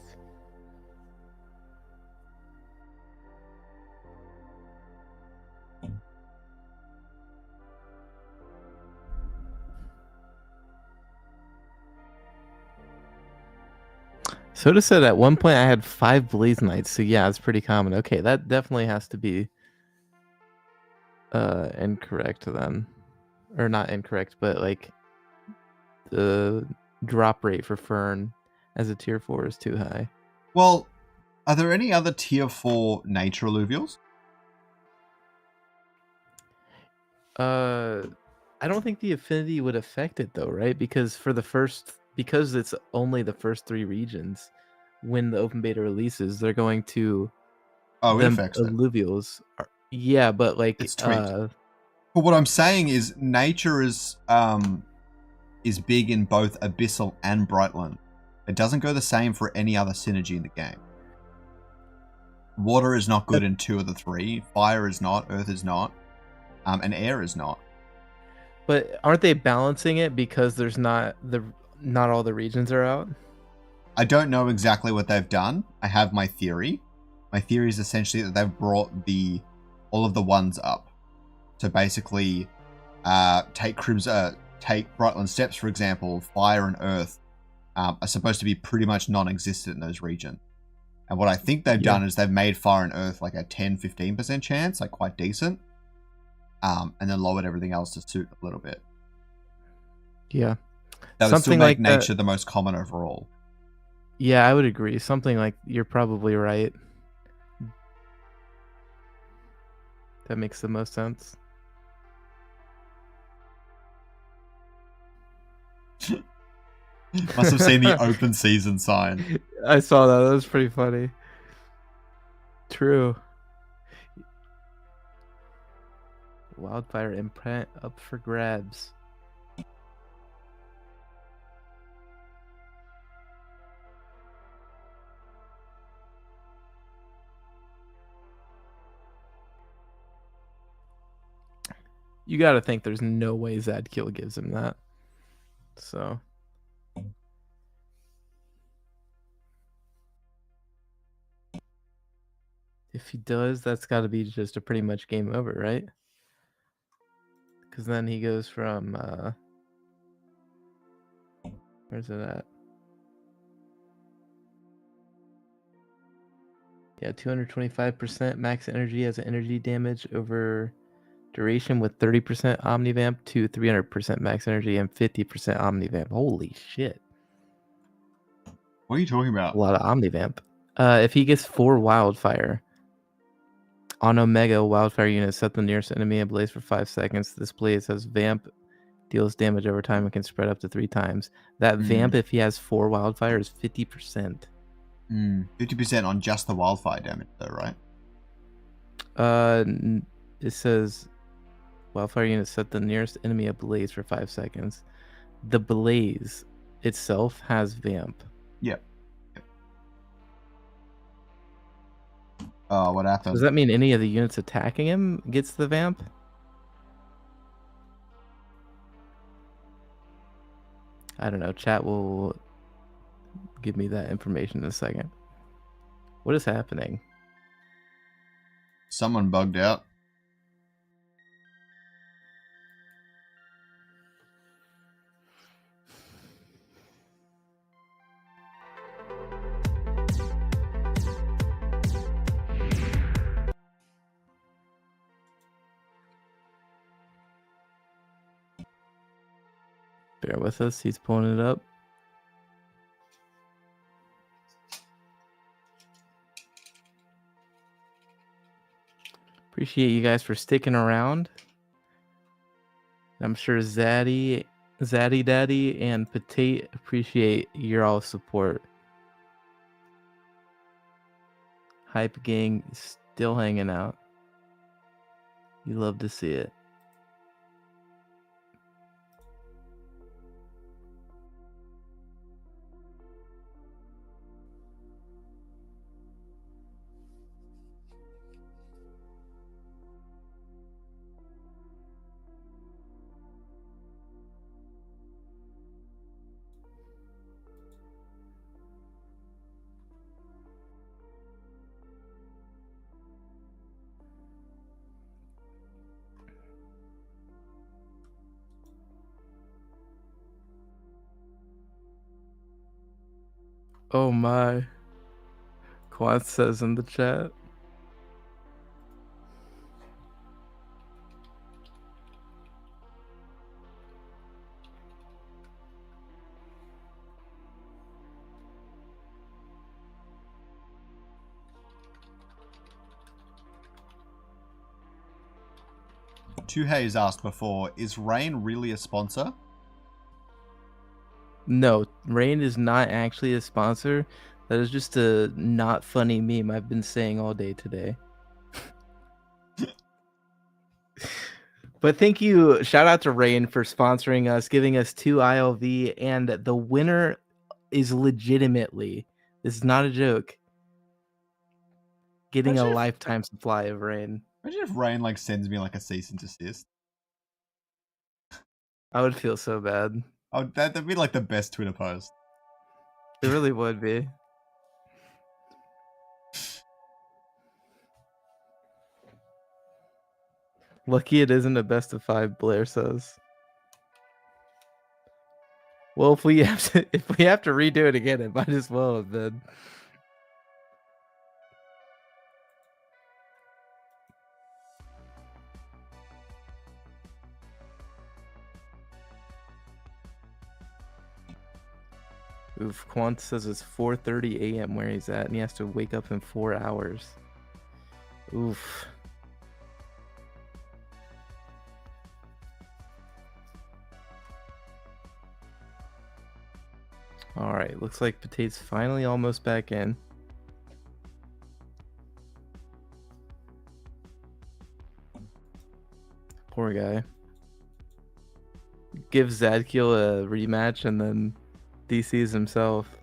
Soda said at one point I had 5 Blaze Knights, so yeah, it's pretty common. Okay, that definitely has to be incorrect then. Or not incorrect, but like the drop rate for Fern as a tier 4 is too high. Well, are there any other tier 4 nature alluvials? I don't think the affinity would affect it though, right? Because because it's only the first 3 regions, when the open beta releases, they're going to it affects it. Alluvials are, yeah, but like it's tweaked. But what I'm saying is nature is big in both Abyssal and Brightland. It doesn't go the same for any other synergy in the game. Water is not good in 2 of the 3. Fire is not. Earth is not. And air is not. But aren't they balancing it because there's not all the regions are out? I don't know exactly what they've done. I have my theory. My theory is essentially that they've brought all of the ones up. So basically, take Brightland Steppes, for example. Fire and earth are supposed to be pretty much non-existent in those regions. And what I think they've done is they've made fire and earth like a 10-15% chance, like quite decent. And then lowered everything else to suit a little bit. Yeah. That would still make nature the most common overall. Yeah, I would agree. Something like you're probably right. That makes the most sense. Must have seen the open season sign. I saw that. That was pretty funny. True. Wildfire imprint up for grabs. You got to think there's no way Zad Kill gives him that. So. If he does, that's got to be just a pretty much game over, right? Because then he goes from... where's it at? Yeah, 225% max energy as an energy damage over duration with 30% Omnivamp to 300% max energy and 50% Omnivamp. Holy shit. What are you talking about? A lot of Omnivamp. If he gets 4 Wildfire on Omega, Wildfire unit set the nearest enemy ablaze for 5 seconds. This blaze has Vamp, deals damage over time and can spread up to 3 times. That Vamp, if he has 4 Wildfire, is 50%. 50% on just the wildfire damage, though, right? It says wildfire unit set the nearest enemy ablaze for 5 seconds. The blaze itself has Vamp. Yep. What happened? Does that mean any of the units attacking him gets the Vamp? I don't know. Chat will give me that information in a second. What is happening? Someone bugged out. Bear with us. He's pulling it up. Appreciate you guys for sticking around. I'm sure Zaddy Daddy, and Petite appreciate your all support. Hype Gang is still hanging out. You love to see it. Oh my. Quant says in the chat. Tuhei's asked before, is Rain really a sponsor? No, Rain is not actually a sponsor. That is just a not funny meme I've been saying all day today. But thank you. Shout out to Rain for sponsoring us, giving us 2 ILV, and the winner is legitimately, this is not a joke, getting a lifetime supply of Rain. Imagine if Rain like sends me like a cease and desist. I would feel so bad. Oh, that'd be like the best Twitter post. It really would be. Lucky it isn't a best of 5, Blair says. Well, if we have to redo it again, it might as well have been. Oof, Quant says it's 4:30 a.m. where he's at, and he has to wake up in 4 hours. Oof. Alright, looks like Potate's finally almost back in. Poor guy. Gives Zad Kill a rematch and then DCs himself.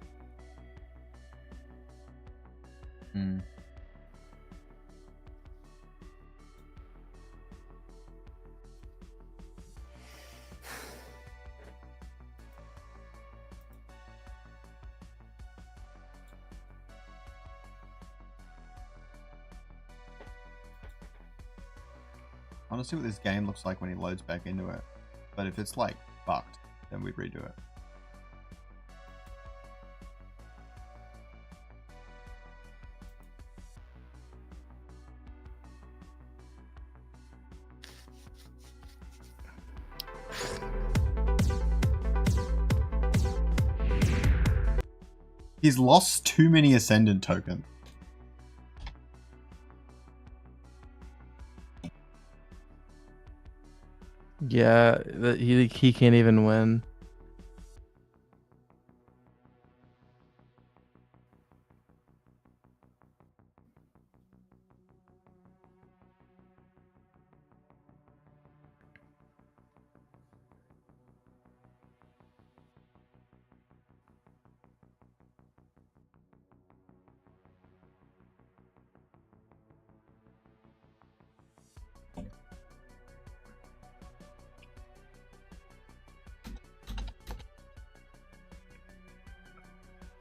I want to see what this game looks like when he loads back into it. But if it's like fucked, then we'd redo it. He's lost too many Ascendant tokens. Yeah, he can't even win.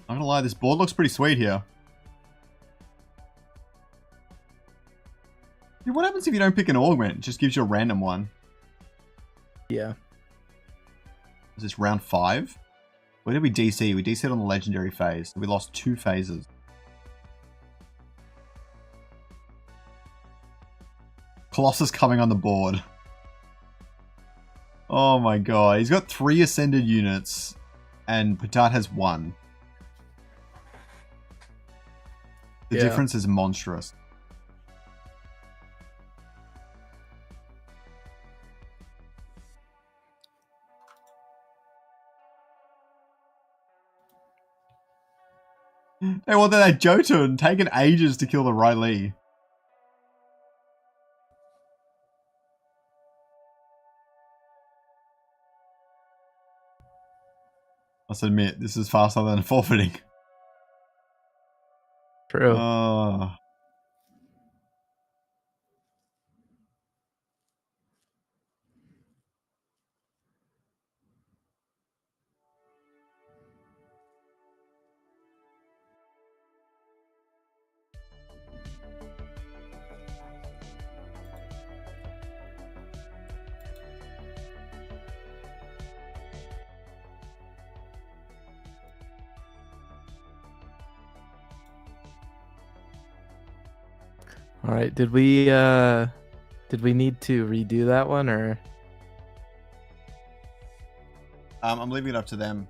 I'm not gonna lie, this board looks pretty sweet here. Dude, what happens if you don't pick an augment? It just gives you a random one. Yeah. Is this round 5? Where did we DC? We DC'd on the legendary phase. We lost 2 phases. Colossus coming on the board. Oh my god. He's got 3 ascended units. And Patat has 1. The difference is monstrous. Hey, well, then that Jotun taken ages to kill the Riley. Must admit, this is faster than forfeiting. True. All right, did we need to redo that one, or? I'm leaving it up to them.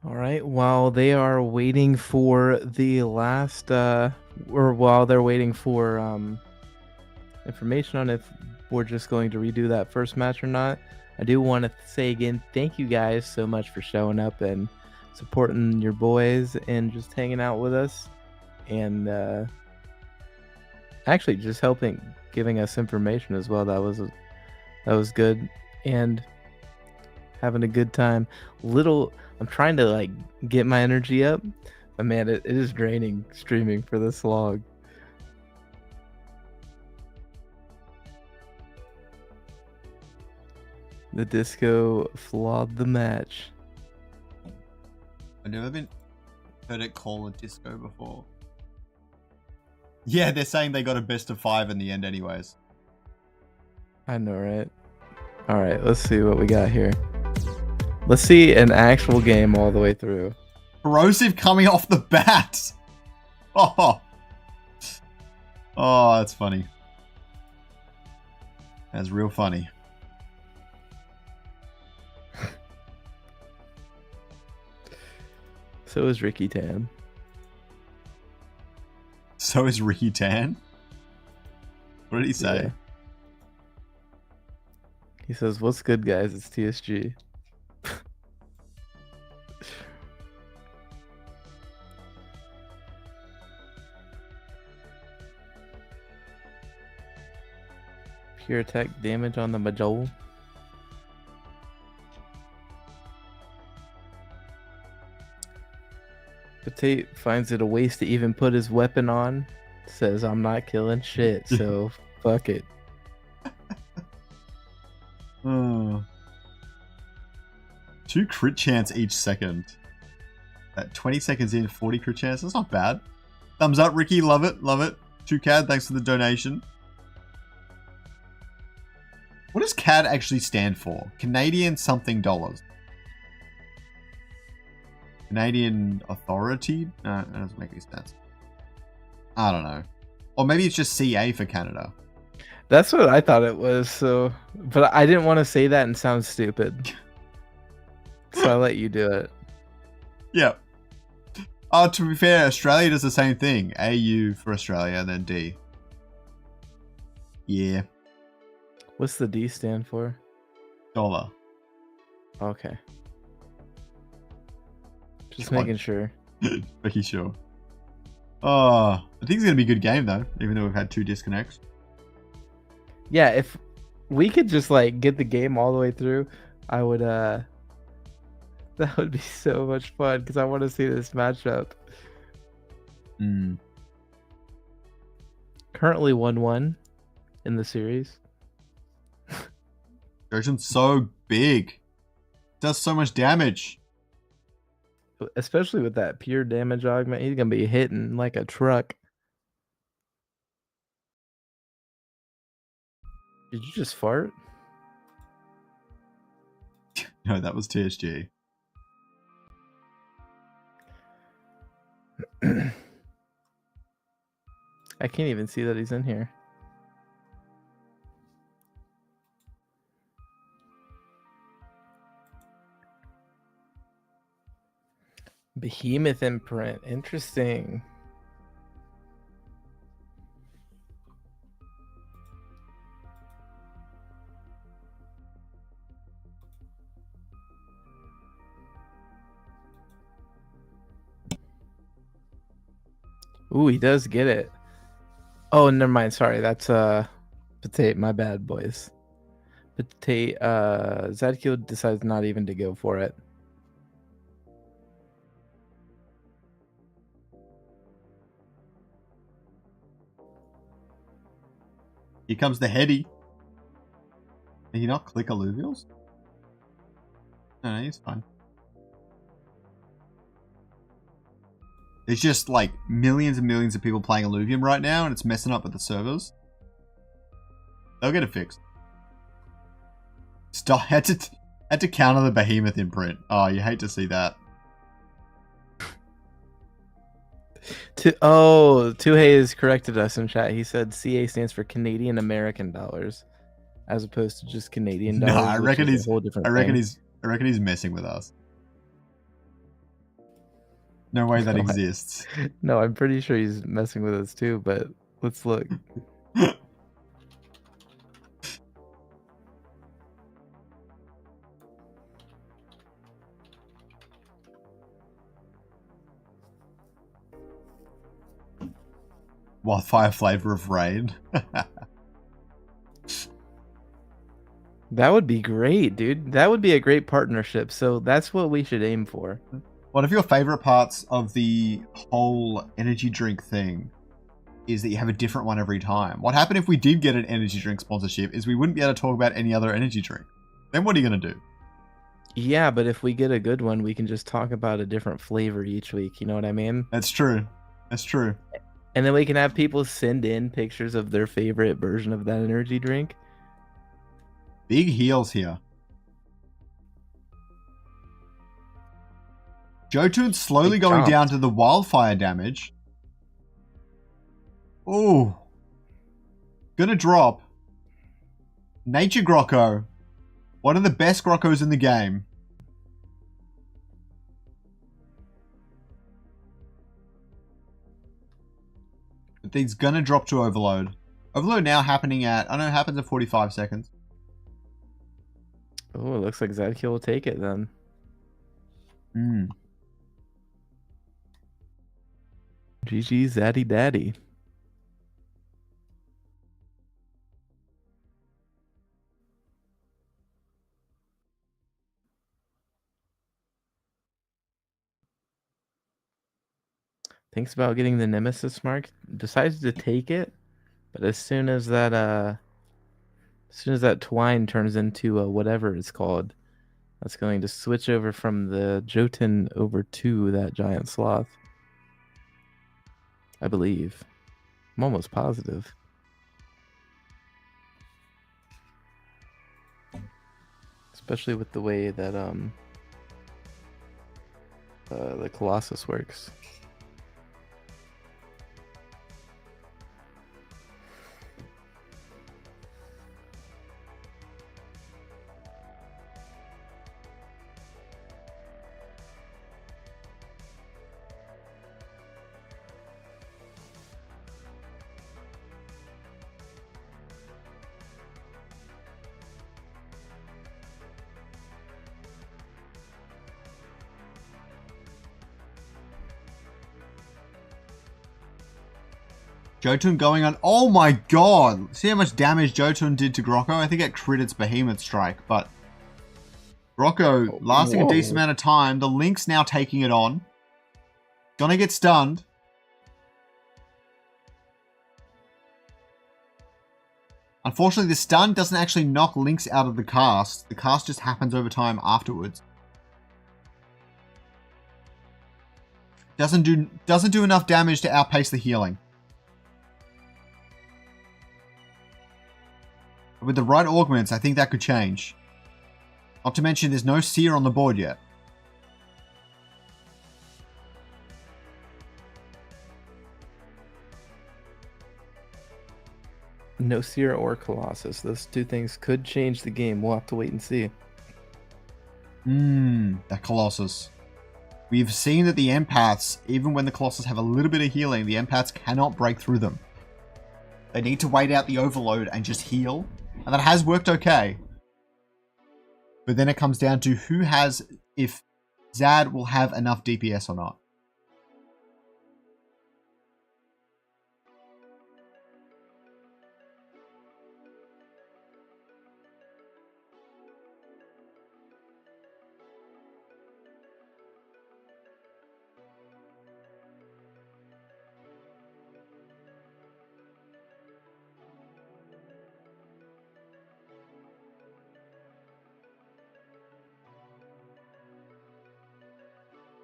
All right, while they are waiting for the last, or while they're waiting for information on if we're just going to redo that first match or not, I do want to say again, thank you guys so much for showing up and supporting your boys and just hanging out with us, and actually just giving us information as well. That was good, and having a good time. I'm trying to like get my energy up, but man, it is draining streaming for this long. The disco flawed the match. I've never heard it call a disco before. Yeah, they're saying they got a best of 5 in the end anyways. I know, right? All right, let's see what we got here. Let's see an actual game all the way through. Corrosive coming off the bat. Oh, that's funny. That's real funny. So is Ricky Tan. So is Ricky Tan? What did he say? Yeah. He says, "What's good, guys? It's TSG." Pure attack damage on the Majol. Potate finds it a waste to even put his weapon on. Says, "I'm not killing shit, so fuck it." Oh. 2 crit chance each second. At 20 seconds in, 40 crit chance. That's not bad. Thumbs up, Ricky. Love it. Love it. 2CAD, thanks for the donation. What does CAD actually stand for? Canadian something dollars. Canadian Authority? No, that doesn't make any sense. I don't know. Or maybe it's just CA for Canada. That's what I thought it was, so... But I didn't want to say that and sound stupid. So I let you do it. Yeah. To be fair, Australia does the same thing. AU for Australia, and then D. Yeah. What's the D stand for? Dollar. Okay. Just making sure. Making sure. Oh, I think it's going to be a good game, though, even though we've had 2 disconnects. Yeah, if we could just, like, get the game all the way through, I would, that would be so much fun, because I want to see this matchup. Currently 1-1 in the series. Jojen's so big. Does so much damage. Especially with that pure damage augment, he's going to be hitting like a truck. Did you just fart? No, that was TSG. I can't even see that he's in here. Behemoth imprint. Interesting. Ooh, he does get it. Oh, never mind. Sorry, that's Potate. My bad, boys. Potate. Zad Kill decides not even to go for it. Here comes the heady. Can you not click Illuvials? No, he's fine. There's just like millions and millions of people playing Illuvium right now, and it's messing up with the servers. They'll get it fixed. Stop. Had to counter the behemoth imprint. Oh, you hate to see that. Tuhei has corrected us in chat. He said CA stands for Canadian American dollars, as opposed to just Canadian dollars. No, I reckon he's. I reckon he's messing with us. No way that exists. No, I'm pretty sure he's messing with us too. But let's look. Wildfire flavor of rain. That would be great, dude. That would be a great partnership. So that's what we should aim for. One of your favorite parts of the whole energy drink thing is that you have a different one every time. What happened if we did get an energy drink sponsorship is we wouldn't be able to talk about any other energy drink. Then what are you going to do? Yeah, but if we get a good one, we can just talk about a different flavor each week. You know what I mean? That's true. That's true. And then we can have people send in pictures of their favorite version of that energy drink. Big heals here. Jotun's slowly Big going chomps. down to the wildfire damage. Oh. Gonna drop. Nature Grocko. One of the best Grokkos in the game. But he's gonna drop to Overload. Overload now happening at, I don't know, happens at 45 seconds. Oh, it looks like Zad Kill will take it then. GG Zaddy Daddy. Thinks about getting the Nemesis mark. Decides to take it, but as soon as that twine turns into whatever it's called, that's going to switch over from the Jotun over to that giant sloth. I believe. I'm almost positive. Especially with the way that the Colossus works. Jotun going on. Oh my god! See how much damage Jotun did to Grocko? I think it crit its Behemoth Strike, but Grocko lasting a decent amount of time. The Link's now taking it on. Gonna get stunned. Unfortunately, the stun doesn't actually knock Lynx out of the cast. The cast just happens over time afterwards. Doesn't do enough damage to outpace the healing. With the right augments, I think that could change. Not to mention, there's no Seer on the board yet. No Seer or Colossus. Those two things could change the game. We'll have to wait and see. That Colossus. We've seen that the empaths, even when the Colossus have a little bit of healing, the empaths cannot break through them. They need to wait out the overload and just heal. And that has worked okay. But then it comes down to who has, if Zad will have enough DPS or not.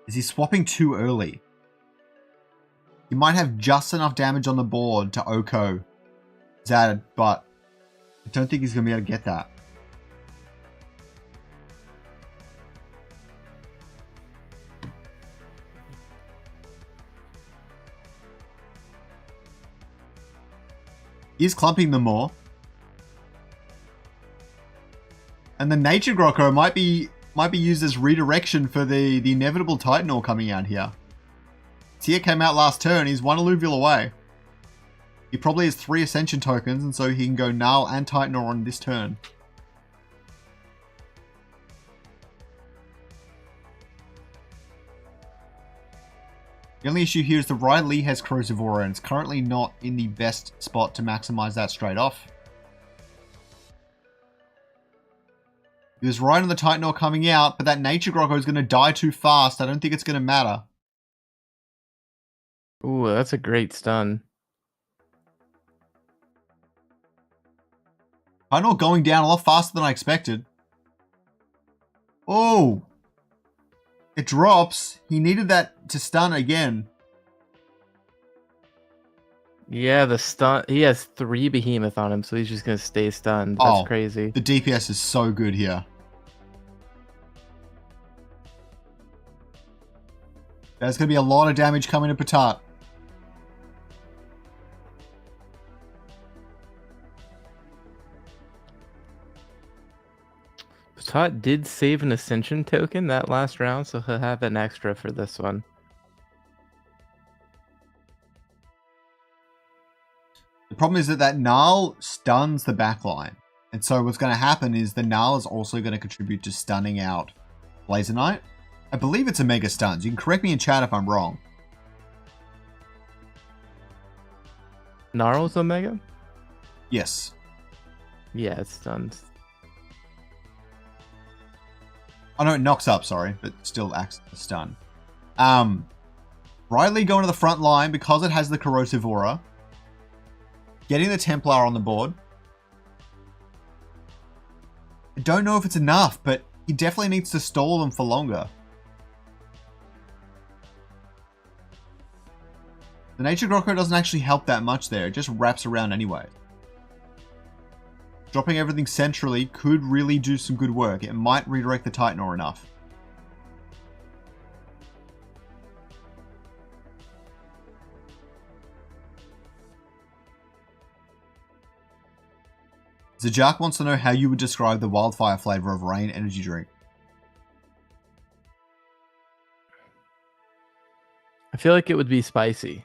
Is he swapping too early? He might have just enough damage on the board to Oko Zad, but I don't think he's going to be able to get that. He's clumping them more. And the Nature Grocko might be used as redirection for the inevitable Titanor coming out here. Seer came out last turn, he's one Illuvial away. He probably has 3 Ascension tokens, and so he can go Null and Titanor on this turn. The only issue here is the Riley has Corrosive Aura, and it's currently not in the best spot to maximize that straight off. He was right on the Titanor coming out, but that Nature Grocko is going to die too fast. I don't think it's going to matter. Ooh, that's a great stun. Titanor going down a lot faster than I expected. Oh! It drops. He needed that to stun again. Yeah, the stun. He has 3 behemoth on him, so he's just gonna stay stunned. That's crazy. The DPS is so good here. There's going to be a lot of damage coming to Patat. Patat did save an Ascension token that last round, so he'll have an extra for this one. The problem is that Gnarl stuns the backline. And so what's going to happen is the Gnarl is also going to contribute to stunning out Blazer Knight. I believe it's a mega stuns. You can correct me in chat if I'm wrong. Gnarl's Omega? Yes. Yeah, it stuns. Oh no, it knocks up, sorry, but still acts as a stun. Riley going to the front line because it has the corrosive aura. Getting the Templar on the board. I don't know if it's enough, but he definitely needs to stall them for longer. The Nature Grocko doesn't actually help that much there. It just wraps around anyway. Dropping everything centrally could really do some good work. It might redirect the Titanor enough. Zajak wants to know how you would describe the wildfire flavor of Rain energy drink. I feel like it would be spicy.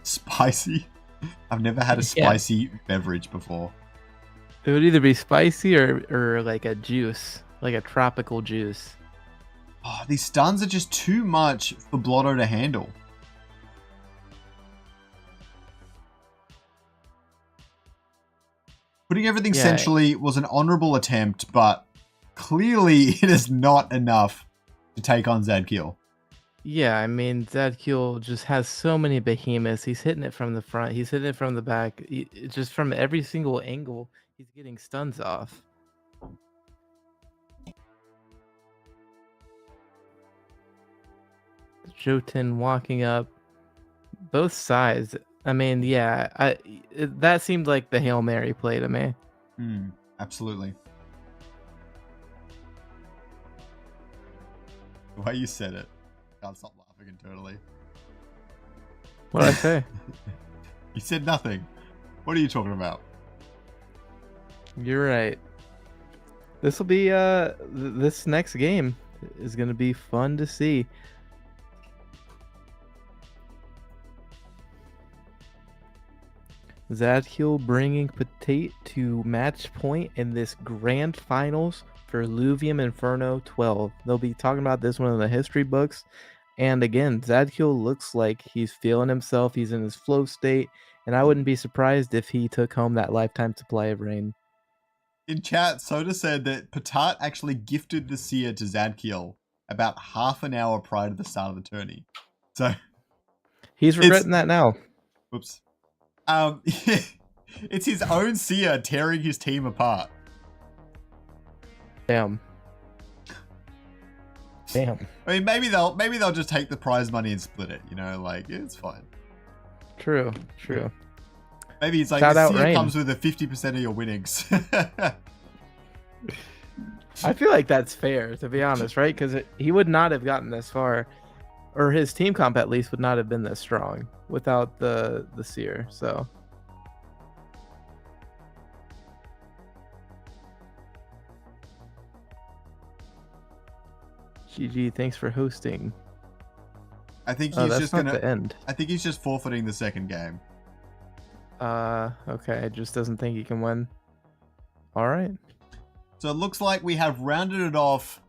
Spicy? I've never had a spicy beverage before. It would either be spicy or like a juice, like a tropical juice. Oh, these stuns are just too much for Blotto to handle. Putting everything centrally was an honorable attempt, but clearly it is not enough to take on Zad Kill. Yeah, I mean, Zad Kill just has so many behemoths. He's hitting it from the front. He's hitting it from the back. Just from every single angle, he's getting stuns off. Jotun walking up. Both sides. I mean, yeah, that seemed like the Hail Mary play to me. Absolutely. The way you said it. Can't stop laughing internally. What did I say? You said nothing. What are you talking about? You're right. This will be this next game is gonna be fun to see. Zad Kill bringing Patate to match point in this grand finals for Illuvium Inferno 12. They'll be talking about this one in the history books. And again, Zad Kill looks like he's feeling himself. He's in his flow state. And I wouldn't be surprised if he took home that lifetime supply of rain. In chat, Soda said that Patat actually gifted the Seer to Zad Kill about half an hour prior to the start of the tourney. So he's regretting that now. Whoops. It's his own Seer tearing his team apart. Damn. I mean, maybe they'll just take the prize money and split it. You know, like it's fine. True. Maybe it's like Shout the out Seer Rain. comes with a 50% of your winnings. I feel like that's fair, to be honest, right? Because he would not have gotten this far, or his team comp at least would not have been this strong without the Seer. So. GG, thanks for hosting. I think he's just gonna end. I think he's just forfeiting the second game. Okay, just doesn't think he can win. All right. So it looks like we have rounded it off.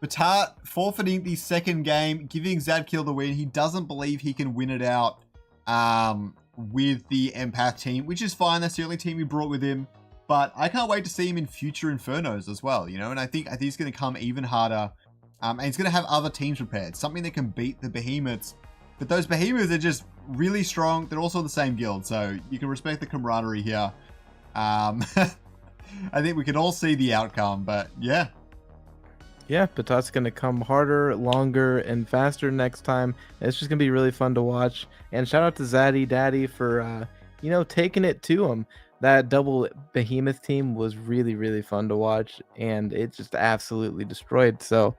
Patat forfeiting the second game, giving Zad Kill the win. He doesn't believe he can win it out with the Empath team, which is fine. That's the only team he brought with him. But I can't wait to see him in future Infernos as well, you know? And I think he's going to come even harder. And he's going to have other teams prepared. Something that can beat the Behemoths. But those Behemoths are just really strong. They're also the same guild, so you can respect the camaraderie here. I think we can all see the outcome, but yeah. Yeah, Batat's going to come harder, longer, and faster next time. It's just going to be really fun to watch. And shout out to Zaddy Daddy for, you know, taking it to him. That double Behemoth team was really, really fun to watch, and it just absolutely destroyed. So,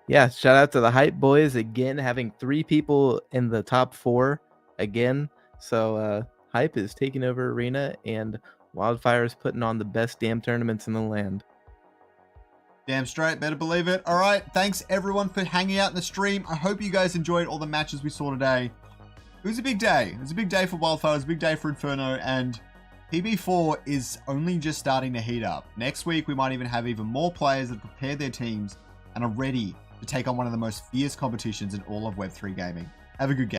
yeah, shout out to the Hype Boys again, having 3 people in the top 4 again. So, Hype is taking over Arena, and Wildfire is putting on the best damn tournaments in the land. Damn straight, better believe it. All right, thanks everyone for hanging out in the stream. I hope you guys enjoyed all the matches we saw today. It was a big day. It was a big day for Wildfire. It was a big day for Inferno, and PB4 is only just starting to heat up. Next week, we might even have even more players that have prepared their teams and are ready to take on one of the most fierce competitions in all of Web3 gaming. Have a good game.